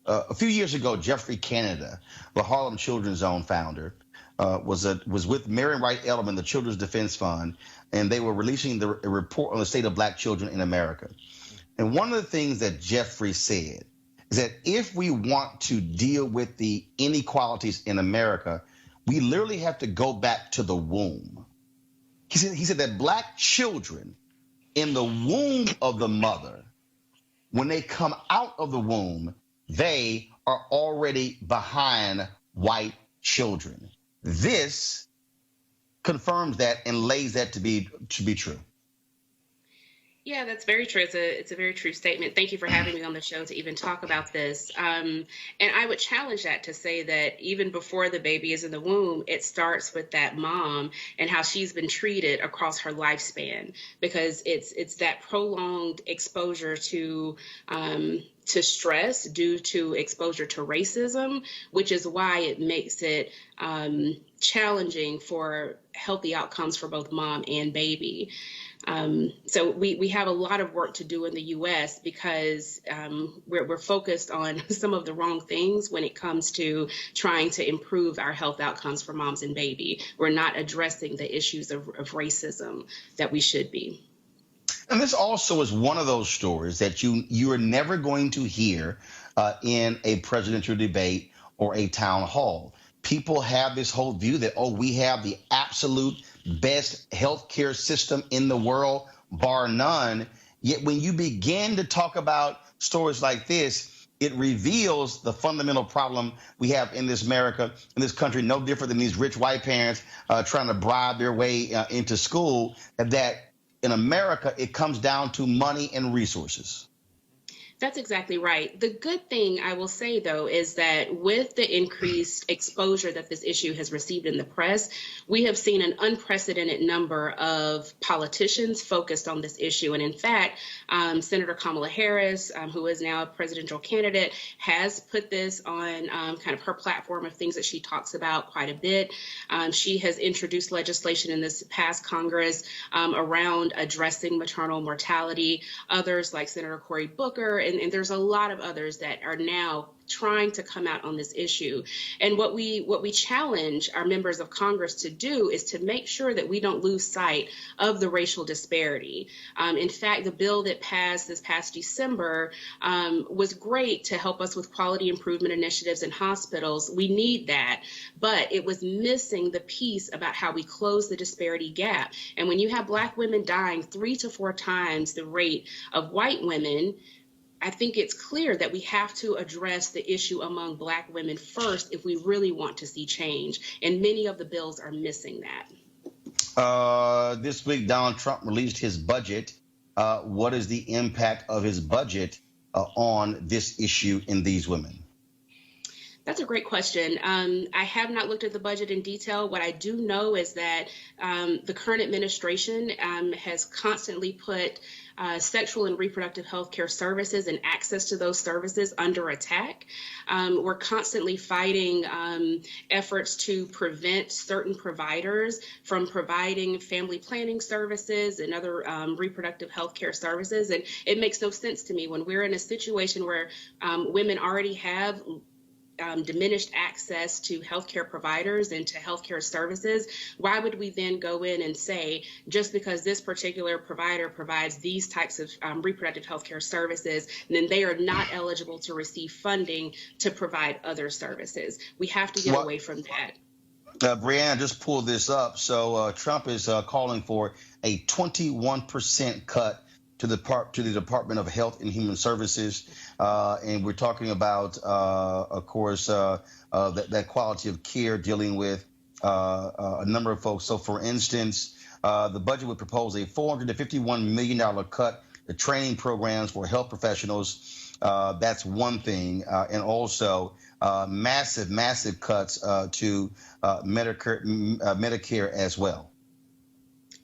A few years ago, Jeffrey Canada, the Harlem Children's Zone founder, was with Marion Wright Edelman, the Children's Defense Fund, and they were releasing a report on the state of black children in America. And one of the things that Jeffrey said is that if we want to deal with the inequalities in America, we literally have to go back to the womb. He said that black children in the womb of the mother, when they come out of the womb, they are already behind white children. This confirms that and lays that to be true. Yeah, that's very true. It's a very true statement. Thank you for having me on the show to even talk about this. And I would challenge that to say that even before the baby is in the womb, it starts with that mom and how she's been treated across her lifespan, because it's that prolonged exposure to stress due to exposure to racism, which is why it makes it challenging for healthy outcomes for both mom and baby. So we have a lot of work to do in the U.S. because we're focused on some of the wrong things when it comes to trying to improve our health outcomes for moms and baby. We're not addressing the issues of racism that we should be. And this also is one of those stories that you are never going to hear in a presidential debate or a town hall. People have this whole view that, we have the absolute best healthcare system in the world, bar none. Yet when you begin to talk about stories like this, it reveals the fundamental problem we have in this America, in this country, no different than these rich white parents trying to bribe their way into school, that in America, it comes down to money and resources. That's exactly right. The good thing I will say, though, is that with the increased exposure that this issue has received in the press, we have seen an unprecedented number of politicians focused on this issue. And in fact, Senator Kamala Harris, who is now a presidential candidate, has put this on kind of her platform of things that she talks about quite a bit. She has introduced legislation in this past Congress around addressing maternal mortality. Others, like Senator Cory Booker, and there's a lot of others that are now trying to come out on this issue. And what we challenge our members of Congress to do is to make sure that we don't lose sight of the racial disparity. In fact, the bill that passed this past December was great to help us with quality improvement initiatives in hospitals. We need that, but it was missing the piece about how we close the disparity gap. And when you have Black women dying 3 to 4 times the rate of white women, I think it's clear that we have to address the issue among Black women first if we really want to see change. And many of the bills are missing that. This week, Donald Trump released his budget. What is the impact of his budget on this issue in these women? That's a great question. I have not looked at the budget in detail. What I do know is that the current administration has constantly put sexual and reproductive health care services and access to those services under attack. We're constantly fighting efforts to prevent certain providers from providing family planning services and other reproductive health care services. And it makes no sense to me when we're in a situation where women already have diminished access to healthcare providers and to healthcare services. Why would we then go in and say, just because this particular provider provides these types of reproductive healthcare services, then they are not eligible to receive funding to provide other services? We have to get away from that. Brianna just pulled this up. So Trump is calling for a 21% cut to the Department of Health and Human Services. And we're talking about, of course, that quality of care dealing with a number of folks. So, for instance, the budget would propose a $451 million cut to training programs for health professionals. That's one thing. And also massive cuts to Medicare as well.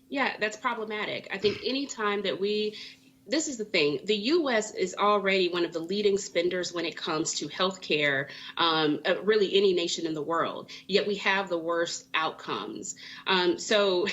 Yeah, that's problematic. I think any time that we this is the thing. The U.S. is already one of the leading spenders when it comes to healthcare, really any nation in the world, yet we have the worst outcomes. So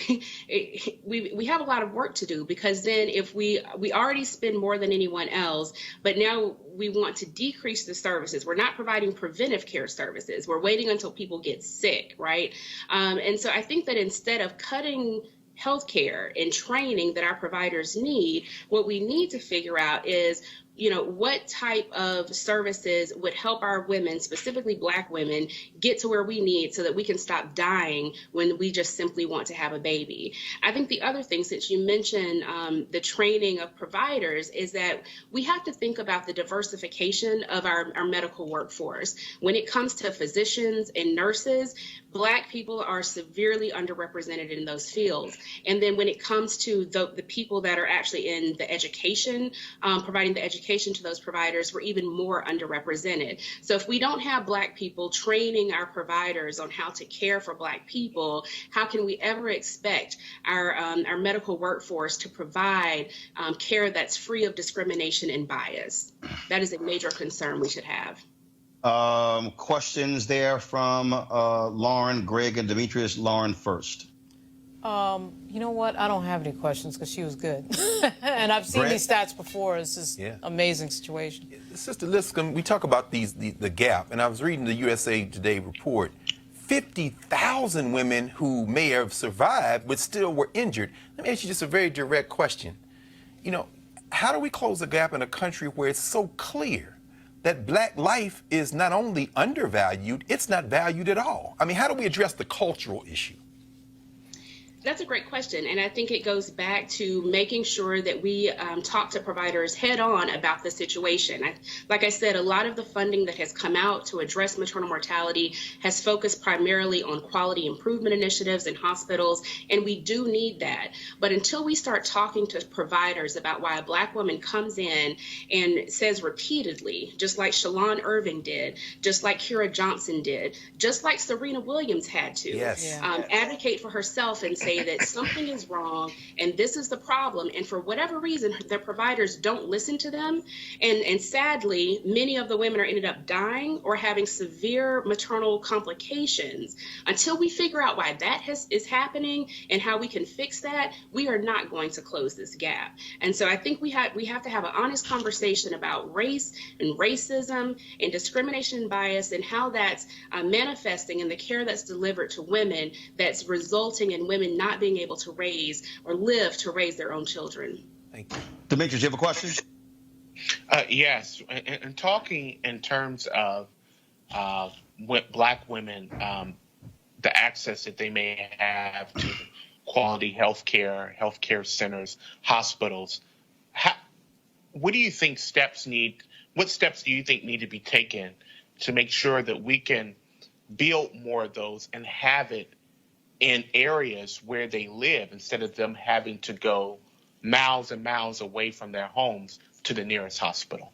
we have a lot of work to do, because then if we already spend more than anyone else, but now we want to decrease the services. We're not providing preventive care services. We're waiting until people get sick, right? And so I think that instead of cutting healthcare and training that our providers need, what we need to figure out is, what type of services would help our women, specifically Black women, get to where we need so that we can stop dying when we just simply want to have a baby. I think the other thing, since you mentioned the training of providers, is that we have to think about the diversification of our medical workforce. When it comes to physicians and nurses, Black people are severely underrepresented in those fields. And then when it comes to the people that are actually in the education, providing the education to those providers, we're even more underrepresented. So if we don't have Black people training our providers on how to care for Black people, how can we ever expect our medical workforce to provide care that's free of discrimination and bias? That is a major concern we should have. Questions there from Lauren, Greg, and Demetrius. Lauren first. You know what? I don't have any questions because she was good. And I've seen these stats before. It's just amazing situation. Sister Lipscomb, we talk about the gap, and I was reading the USA Today report. 50,000 women who may have survived but still were injured. Let me ask you just a very direct question. How do we close the gap in a country where it's so clear that Black life is not only undervalued, it's not valued at all? I mean, how do we address the cultural issue? That's a great question, and I think it goes back to making sure that we talk to providers head on about the situation. Like I said, a lot of the funding that has come out to address maternal mortality has focused primarily on quality improvement initiatives in hospitals, and we do need that. But until we start talking to providers about why a Black woman comes in and says repeatedly, just like Shalon Irving did, just like Kira Johnson did, just like Serena Williams had to, advocate for herself and say that something is wrong and this is the problem, and for whatever reason their providers don't listen to them, and sadly many of the women are ended up dying or having severe maternal complications. Until we figure out why that is happening and how we can fix that, we are not going to close this gap. And so I think we have to have an honest conversation about race and racism and discrimination and bias, and how that's manifesting in the care that's delivered to women, that's resulting in women not being able to raise or live to raise their own children. Thank you. Demetrius, you have a question? Yes. And talking in terms of Black women, the access that they may have to quality healthcare centers, hospitals, what do you think what steps do you think need to be taken to make sure that we can build more of those and have it in areas where they live, instead of them having to go miles and miles away from their homes to the nearest hospital?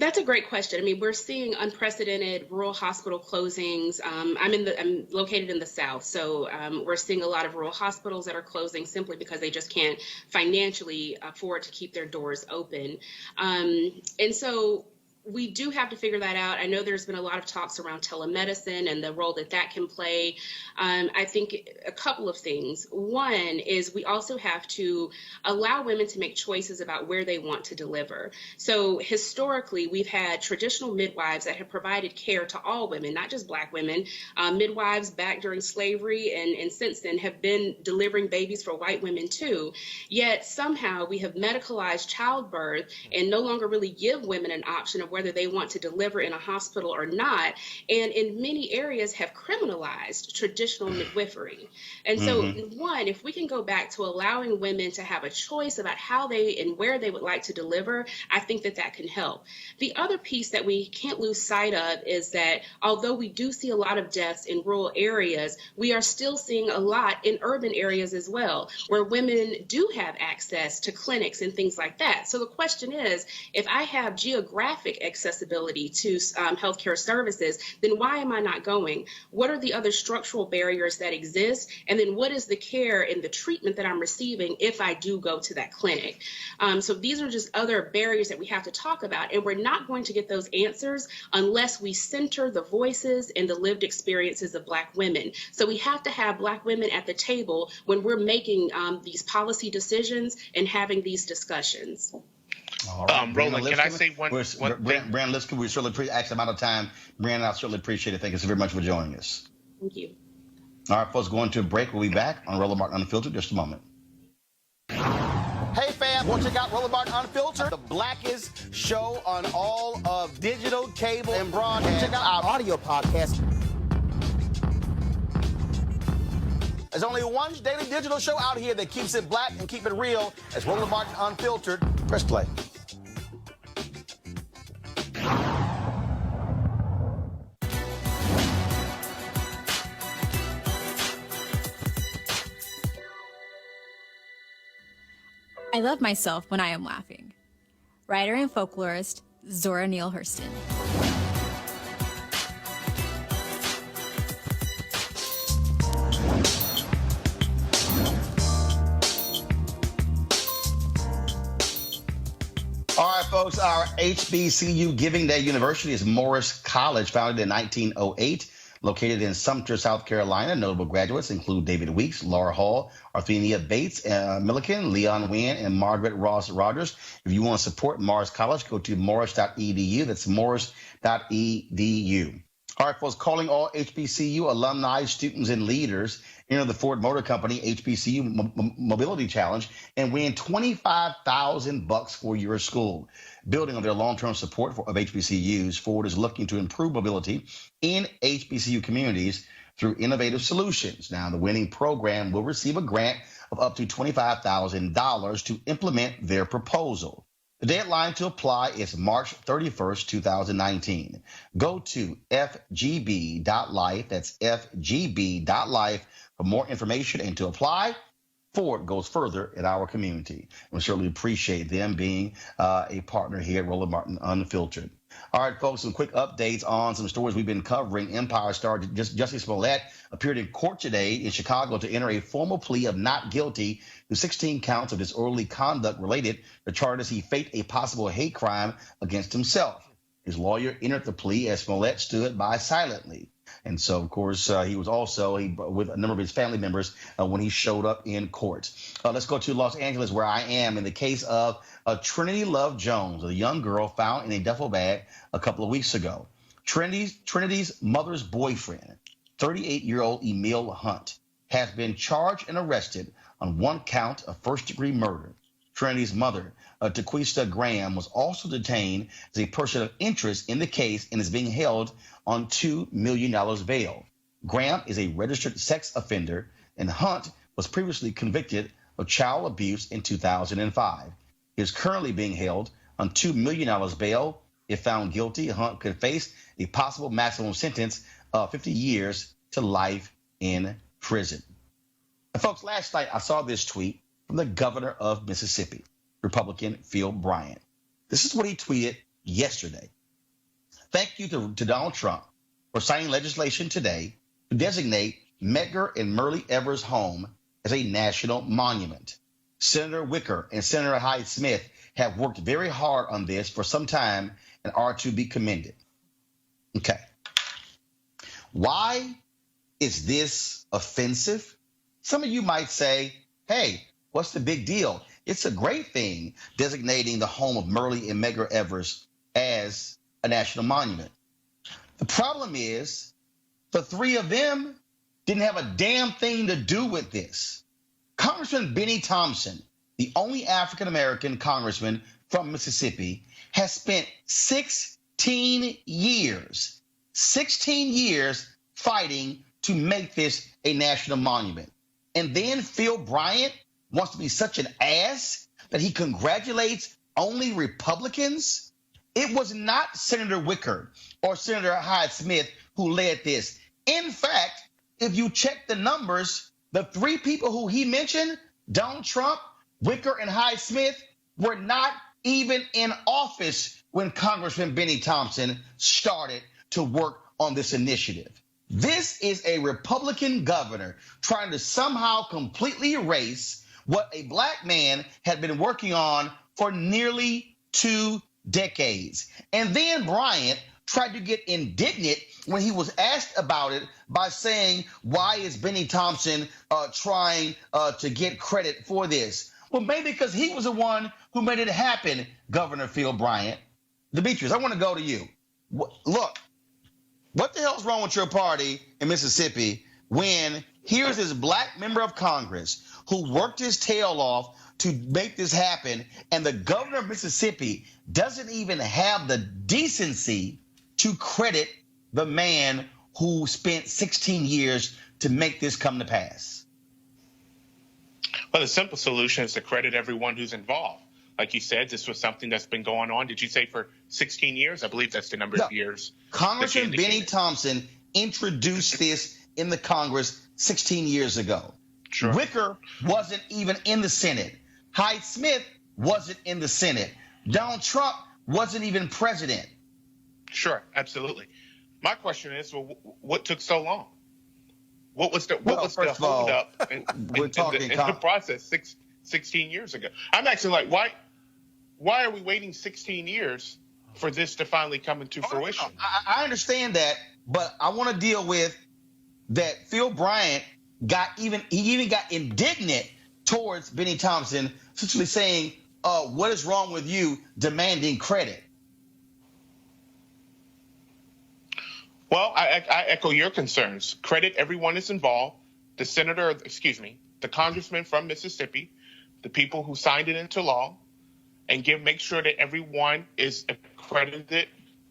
That's a great question. I mean, we're seeing unprecedented rural hospital closings. I'm located in the South, so we're seeing a lot of rural hospitals that are closing simply because they just can't financially afford to keep their doors open. And so we do have to figure that out. I know there's been a lot of talks around telemedicine and the role that can play. I think a couple of things. One is we also have to allow women to make choices about where they want to deliver. So historically, we've had traditional midwives that have provided care to all women, not just Black women. Midwives back during slavery and since then have been delivering babies for white women too. Yet somehow we have medicalized childbirth and no longer really give women an option of whether they want to deliver in a hospital or not, and in many areas have criminalized traditional midwifery. And so, one, if we can go back to allowing women to have a choice about how they and where they would like to deliver, I think that can help. The other piece that we can't lose sight of is that although we do see a lot of deaths in rural areas, we are still seeing a lot in urban areas as well, where women do have access to clinics and things like that. So the question is, if I have geographic accessibility to healthcare services, then why am I not going? What are the other structural barriers that exist? And then what is the care and the treatment that I'm receiving if I do go to that clinic? So these are just other barriers that we have to talk about. And we're not going to get those answers unless we center the voices and the lived experiences of Black women. So we have to have Black women at the table when we're making these policy decisions and having these discussions. All right. Roland, can I say one thing? Brandon Liska, we certainly appreciate X amount of time. Brandon, I certainly appreciate it. Thank you so very much for joining us. Thank you. All right, folks, going to a break. We'll be back on Roland Martin Unfiltered in just a moment. Hey, fam, want to check out Roland Martin Unfiltered, the blackest show on all of digital, cable, and broadcast. Check out our audio podcast. There's only one daily digital show out here that keeps it black and keep it real. It's Roland Martin Unfiltered. Press play. I love myself when I am laughing. Writer and folklorist Zora Neale Hurston. All right, folks, our HBCU Giving Day University is Morris College, founded in 1908, located in Sumter, South Carolina. Notable graduates include David Weeks, Laura Hall, Arthenia Bates, Milliken, Leon Wynn, and Margaret Ross Rogers. If you want to support Morris College, go to morris.edu. That's morris.edu. All right, folks, calling all HBCU alumni, students, and leaders. Enter the Ford Motor Company HBCU Mobility Challenge and win $25,000 for your school. Building on their long-term support of HBCUs, Ford is looking to improve mobility in HBCU communities through innovative solutions. Now, the winning program will receive a grant of up to $25,000 to implement their proposal. The deadline to apply is March 31st, 2019. Go to FGB.Life, that's FGB.Life, for more information and to apply. Ford goes further in our community. We certainly appreciate them being a partner here at Roland Martin Unfiltered. All right, folks, some quick updates on some stories we've been covering. Empire star Jussie Smollett appeared in court today in Chicago to enter a formal plea of not guilty to 16 counts of disorderly conduct related to charges he faked a possible hate crime against himself. His lawyer entered the plea as Smollett stood by silently. And so, of course, he was also with a number of his family members when he showed up in court. Let's go to Los Angeles, where I am, in the case of Trinity Love Jones, a young girl found in a duffel bag a couple of weeks ago. Trinity's mother's boyfriend, 38-year-old Emil Hunt, has been charged and arrested on one count of first-degree murder. Trinity's mother, Taquista Graham, was also detained as a person of interest in the case and is being held on $2 million bail. Graham is a registered sex offender, and Hunt was previously convicted of child abuse in 2005. He is currently being held on $2 million bail. If found guilty, Hunt could face a possible maximum sentence of 50 years to life in prison. And folks, last night I saw this tweet from the governor of Mississippi, Republican Phil Bryant. This is what he tweeted yesterday. Thank you to Donald Trump for signing legislation today to designate Medgar and Myrlie Evers' home as a national monument. Senator Wicker and Senator Hyde-Smith have worked very hard on this for some time and are to be commended. Okay. Why is this offensive? Some of you might say, hey, what's the big deal? It's a great thing designating the home of Myrlie and Medgar Evers as a national monument. The problem is the three of them didn't have a damn thing to do with this. Congressman Benny Thompson, the only African-American congressman from Mississippi, has spent 16 years fighting to make this a national monument. And then Phil Bryant wants to be such an ass that he congratulates only Republicans? It was not Senator Wicker or Senator Hyde-Smith who led this. In fact, if you check the numbers, the three people who he mentioned, Donald Trump, Wicker, and Hyde-Smith, were not even in office when Congressman Benny Thompson started to work on this initiative. This is a Republican governor trying to somehow completely erase what a black man had been working on for nearly 2 decades. And then Bryant tried to get indignant when he was asked about it by saying, why is Benny Thompson trying to get credit for this? Well, maybe because he was the one who made it happen, Governor Phil Bryant. Demetrius, I want to go to you. Look, what the hell's wrong with your party in Mississippi when here's this black member of Congress who worked his tail off to make this happen, and the governor of Mississippi doesn't even have the decency to credit the man who spent 16 years to make this come to pass? Well, the simple solution is to credit everyone who's involved. Like you said, this was something that's been going on. Did you say for 16 years? I believe that's the number of years. Congressman Benny Thompson introduced this in the Congress 16 years ago. Sure. Wicker wasn't even in the Senate. Hyde Smith wasn't in the Senate. Donald Trump wasn't even president. Sure, absolutely. My question is, well, what took so long? What was the hold up in the process 16 years ago? I'm actually like, why are we waiting 16 years for this to finally come into fruition? I understand that, but I want to deal with that. Phil Bryant got indignant towards Benny Thompson, essentially saying, what is wrong with you demanding credit? Well, I echo your concerns. Credit everyone that's involved, the congressman from Mississippi, the people who signed it into law, and make sure that everyone is accredited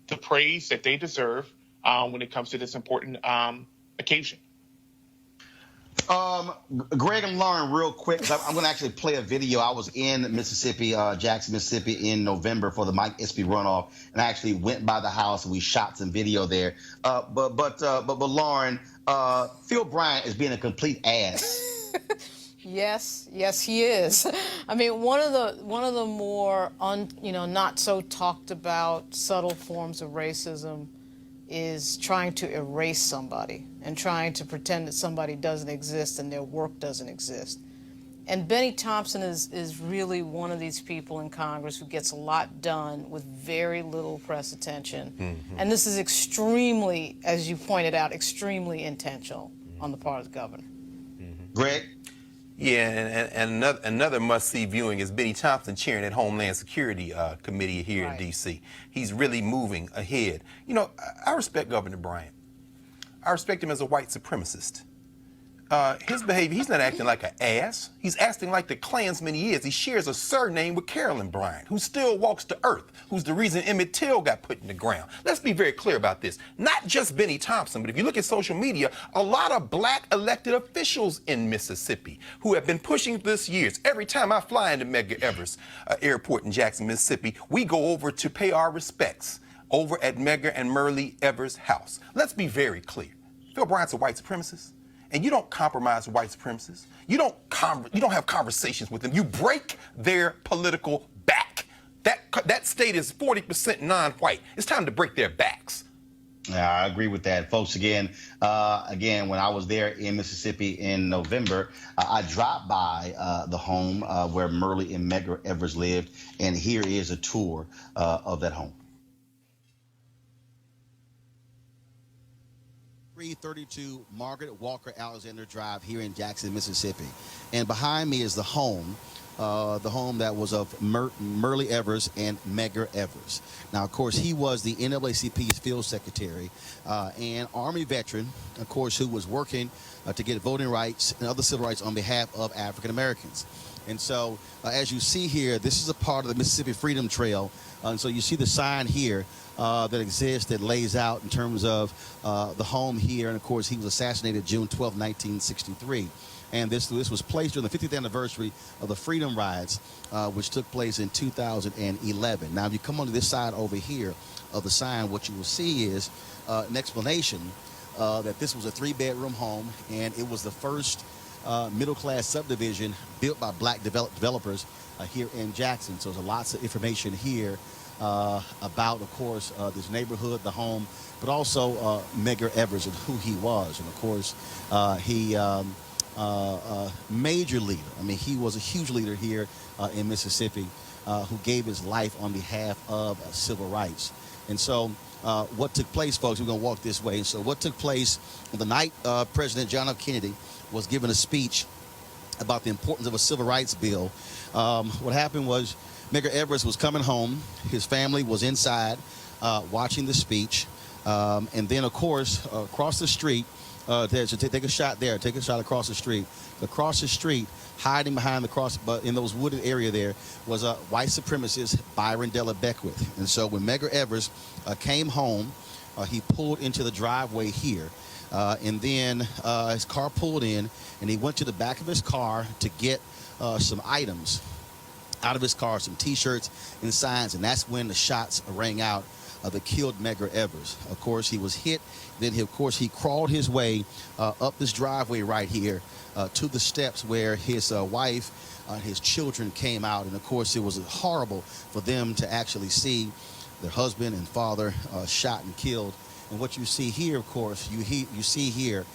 the praise that they deserve when it comes to this important occasion. Greg and Lauren, real quick, 'cause I'm going to actually play a video. I was in Mississippi, Jackson, Mississippi in November for the Mike Espy runoff, and I actually went by the house and we shot some video there. But Lauren, Phil Bryant is being a complete ass. Yes, he is. I mean, one of the more not so talked about subtle forms of racism is trying to erase somebody and trying to pretend that somebody doesn't exist and their work doesn't exist. And Benny Thompson is really one of these people in Congress who gets a lot done with very little press attention. Mm-hmm. And this is extremely, as you pointed out, extremely intentional on the part of the governor. Mm-hmm. Greg? Yeah, and another must-see viewing is Benny Thompson chairing that Homeland Security Committee here in D.C. He's really moving ahead. You know, I respect Governor Bryant. I respect him as a white supremacist. His behavior, he's not acting like an ass. He's acting like the Klansman he is. He shares a surname with Carolyn Bryant, who still walks the earth, who's the reason Emmett Till got put in the ground. Let's be very clear about this. Not just Benny Thompson, but if you look at social media, a lot of black elected officials in Mississippi who have been pushing this years. Every time I fly into Medgar Evers Airport in Jackson, Mississippi, we go over to pay our respects over at Medgar and Myrlie Evers' house. Let's be very clear. Phil Bryant's a white supremacist. And you don't compromise with white supremacists. You don't have conversations with them. You break their political back. That state is 40% non-white. It's time to break their backs. Yeah, I agree with that, folks. Again, when I was there in Mississippi in November, I dropped by the home where Myrlie and Medgar Evers lived, and here is a tour of that home. 332 Margaret Walker Alexander Drive here in Jackson, Mississippi. And behind me is the home that was of Myrlie Evers and Medgar Evers. Now, of course, he was the NAACP's field secretary and Army veteran, of course, who was working to get voting rights and other civil rights on behalf of African Americans. And so, as you see here, this is a part of the Mississippi Freedom Trail. And so you see the sign here that exists that lays out in terms of the home here. And, of course, he was assassinated June 12, 1963. And this was placed during the 50th anniversary of the Freedom Rides, which took place in 2011. Now, if you come onto this side over here of the sign, what you will see is an explanation that this was a 3-bedroom home, and it was the first middle-class subdivision built by black developers here in Jackson. So there's lots of information here about, of course, this neighborhood, the home, but also Medgar Evers and who he was. And of course, he major leader. I mean, he was a huge leader here in Mississippi who gave his life on behalf of civil rights. And so what took place, folks, we're going to walk this way. So what took place on the night President John F. Kennedy was giving a speech about the importance of a civil rights bill, what happened was Medgar Evers was coming home. His family was inside watching the speech. And then, of course, across the street, take a shot there. Take a shot across the street. Across the street, hiding behind the cross, but in those wooded area there, was a white supremacist, Byron Della Beckwith. And so when Medgar Evers came home, he pulled into the driveway here. And then his car pulled in, and he went to the back of his car to get some items out of his car, some T-shirts and signs, and that's when the shots rang out that killed Medgar Evers. Of course, he was hit. Then, he crawled his way up this driveway right here to the steps where his wife, his children came out. And, of course, it was horrible for them to actually see their husband and father shot and killed. And what you see here, of course, you see here,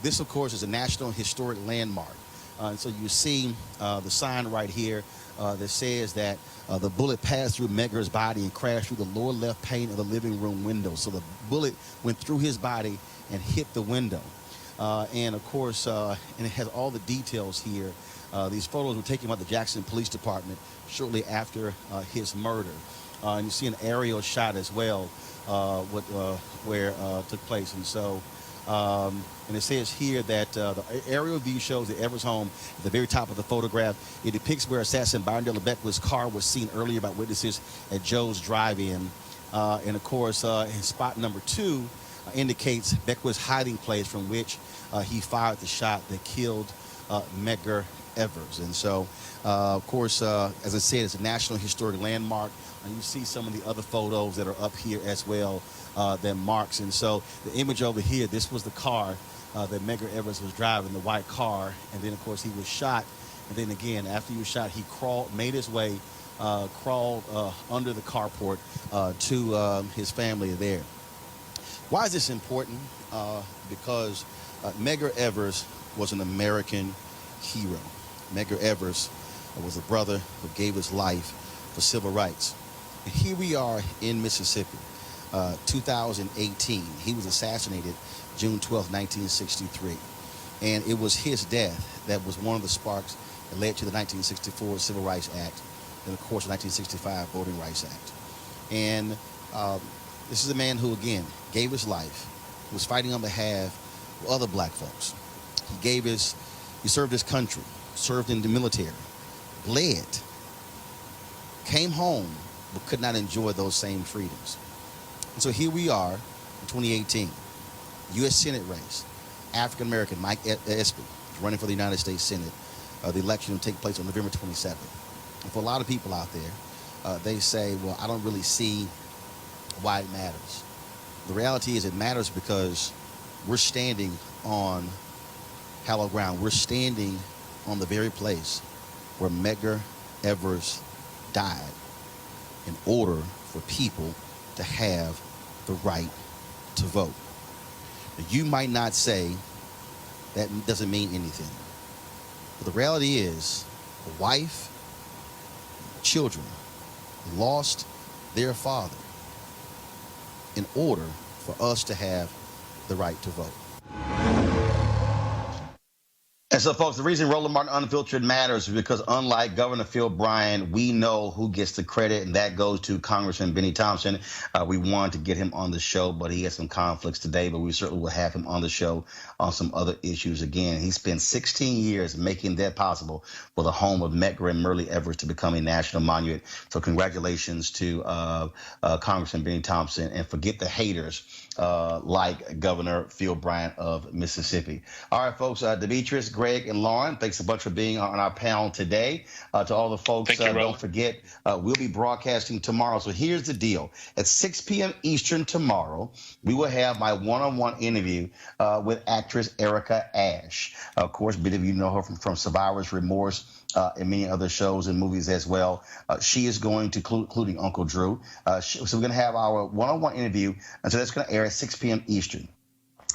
this, of course, is a National Historic Landmark. And so you see the sign right here that says that the bullet passed through Medgar's body and crashed through the lower left pane of the living room window. So the bullet went through his body and hit the window. And, of course, and it has all the details here. These photos were taken by the Jackson Police Department shortly after his murder. And you see an aerial shot as well where it took place. And so, and it says here that the aerial view shows the Evers home at the very top of the photograph. It depicts where assassin Byron Della Beckwith's car was seen earlier by witnesses at Joe's Drive-In. And, of course, his spot number 2 indicates Beckwith's hiding place from which he fired the shot that killed Medgar Evers. And so, of course, as I said, it's a National Historic Landmark. And you see some of the other photos that are up here as well that marks. And so the image over here, this was the car that Medgar Evers was driving, the white car. And then, of course, he was shot. And then again, after he was shot, he made his way, crawled under the carport to his family there. Why is this important? Because Medgar Evers was an American hero. Medgar Evers was a brother who gave his life for civil rights. And here we are in Mississippi, 2018. He was assassinated June 12, 1963. And it was his death that was one of the sparks that led to the 1964 Civil Rights Act and, of course, the 1965 Voting Rights Act. And this is a man who, again, gave his life, was fighting on behalf of other black folks. He served his country, served in the military, bled, came home, but could not enjoy those same freedoms. And so here we are in 2018, U.S. Senate race. African-American Mike Espy is running for the United States Senate. The election will take place on November 27th. And for a lot of people out there, they say, well, I don't really see why it matters. The reality is it matters because we're standing on hallowed ground. We're standing on the very place where Medgar Evers died in order for people to have the right to vote. Now, you might not say that doesn't mean anything, but the reality is a wife, children lost their father in order for us to have the right to vote. And so, folks, the reason Roland Martin Unfiltered matters is because, unlike Governor Phil Bryant, we know who gets the credit, and that goes to Congressman Benny Thompson. We wanted to get him on the show, but he has some conflicts today, but we certainly will have him on the show on some other issues. Again, he spent 16 years making that possible for the home of Medgar and Myrlie Evers to become a national monument. So congratulations to Congressman Benny Thompson, and forget the haters like Governor Phil Bryant of Mississippi. All right, folks, Demetrius, great Craig and Lauren, thanks a bunch for being on our panel today. To all the folks, Thank you, Roland. don't forget, we'll be broadcasting tomorrow. So here's the deal. At 6 p.m. Eastern tomorrow, we will have my one-on-one interview with actress Erica Ashe. Of course, many of you know her from Survivor's Remorse and many other shows and movies as well. She is going to, including Uncle Drew. So we're going to have our one-on-one interview, and so that's going to air at 6 p.m. Eastern.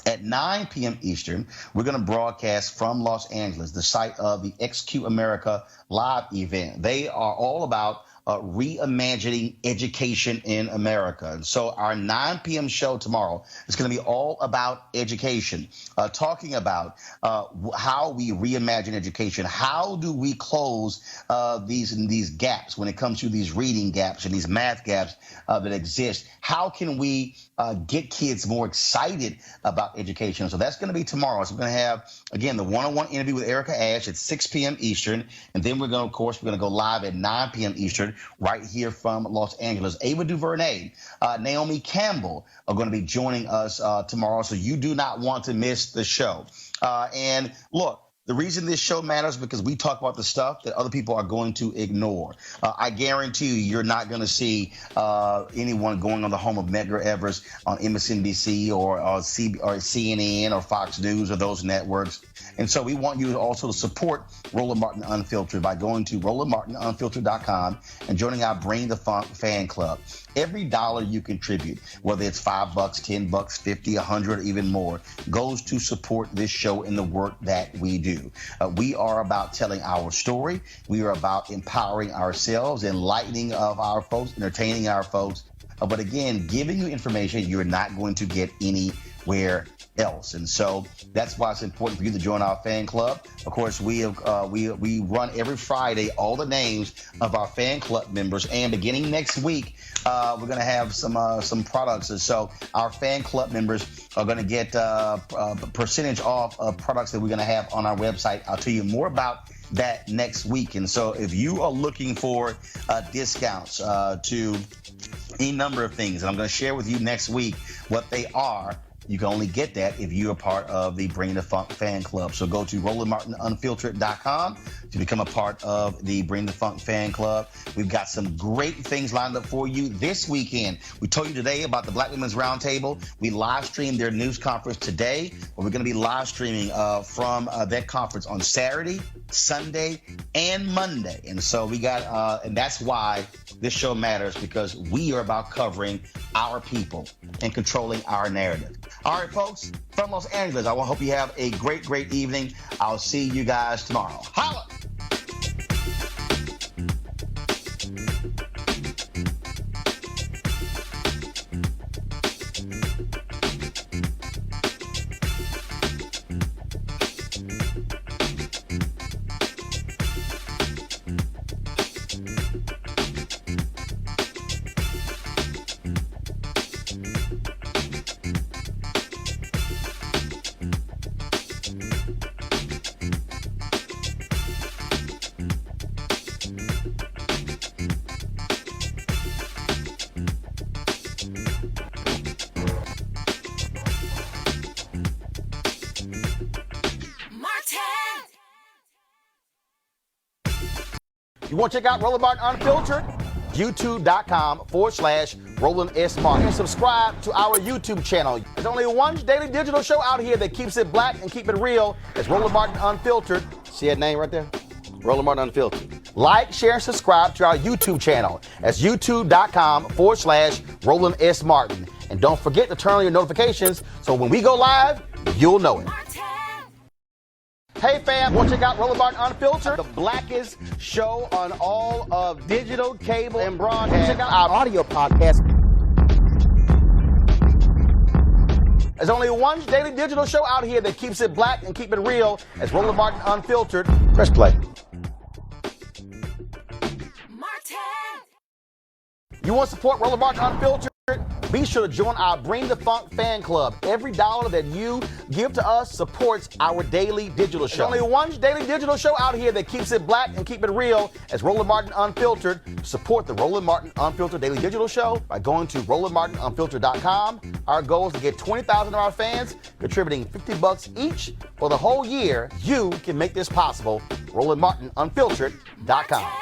At 9 p.m. Eastern, we're going to broadcast from Los Angeles, the site of the XQ America live event. They are all about reimagining education in America. And so our 9 p.m. show tomorrow is going to be all about education, talking about how we reimagine education. How do we close these gaps when it comes to these reading gaps and these math gaps that exist? How can we get kids more excited about education? So that's going to be tomorrow. So we're going to have, again, the one-on-one interview with Erica Ashe at 6 p.m. Eastern. And then we're going to go live at 9 p.m. Eastern right here from Los Angeles. Ava DuVernay, Naomi Campbell are going to be joining us tomorrow. So you do not want to miss the show. And look, the reason this show matters is because we talk about the stuff that other people are going to ignore. I guarantee you're not going to see anyone going on the home of Medgar Evers on MSNBC or CNN or Fox News or those networks. And so we want you also to support Roland Martin Unfiltered by going to RolandMartinUnfiltered.com and joining our Bring the Funk fan club. Every dollar you contribute, whether it's $5, $10, $50, $100, or even more, goes to support this show and the work that we do. We are about telling our story. We are about empowering ourselves, enlightening of our folks, entertaining our folks. But again, giving you information you're not going to get anywhere else. And so that's why it's important for you to join our fan club. Of course, we run every Friday all the names of our fan club members, and beginning next week, we're going to have some products. And so our fan club members are going to get a percentage off of products that we're going to have on our website. I'll tell you more about that next week. And so if you are looking for discounts to any number of things, and I'm going to share with you next week what they are, you can only get that if you are part of the Bring the Funk fan club. So go to RolandMartinUnfiltered.com to become a part of the Bring the Funk fan club. We've got some great things lined up for you this weekend. We told you today about the Black Women's Roundtable. We live streamed their news conference today, but we're going to be live streaming from that conference on Saturday, Sunday, and Monday. And so we got, and that's why this show matters, because we are about covering our people and controlling our narrative. All right, folks, from Los Angeles, I hope you have a great, great evening. I'll see you guys tomorrow. Holla! You want to check out Roland Martin Unfiltered? YouTube.com/Roland S. Martin. And subscribe to our YouTube channel. There's only one daily digital show out here that keeps it black and keep it real. It's Roland Martin Unfiltered. See that name right there? Roland Martin Unfiltered. Like, share, and subscribe to our YouTube channel. That's YouTube.com/Roland S. Martin. And don't forget to turn on your notifications so when we go live, you'll know it. Hey fam, want to check out Roland Martin Unfiltered, the blackest show on all of digital, cable, and broadcast. Check out our audio podcast. There's only one daily digital show out here that keeps it black and keep it real. It's Roland Martin Unfiltered. Press play. You want to support Roland Martin Unfiltered? Be sure to join our Bring the Funk fan club. Every dollar that you give to us supports our daily digital show. There's only one daily digital show out here that keeps it black and keep it real as Roland Martin Unfiltered. Support the Roland Martin Unfiltered Daily Digital Show by going to RolandMartinUnfiltered.com. Our goal is to get 20,000 of our fans contributing $50 each for the whole year. You can make this possible. RolandMartinUnfiltered.com.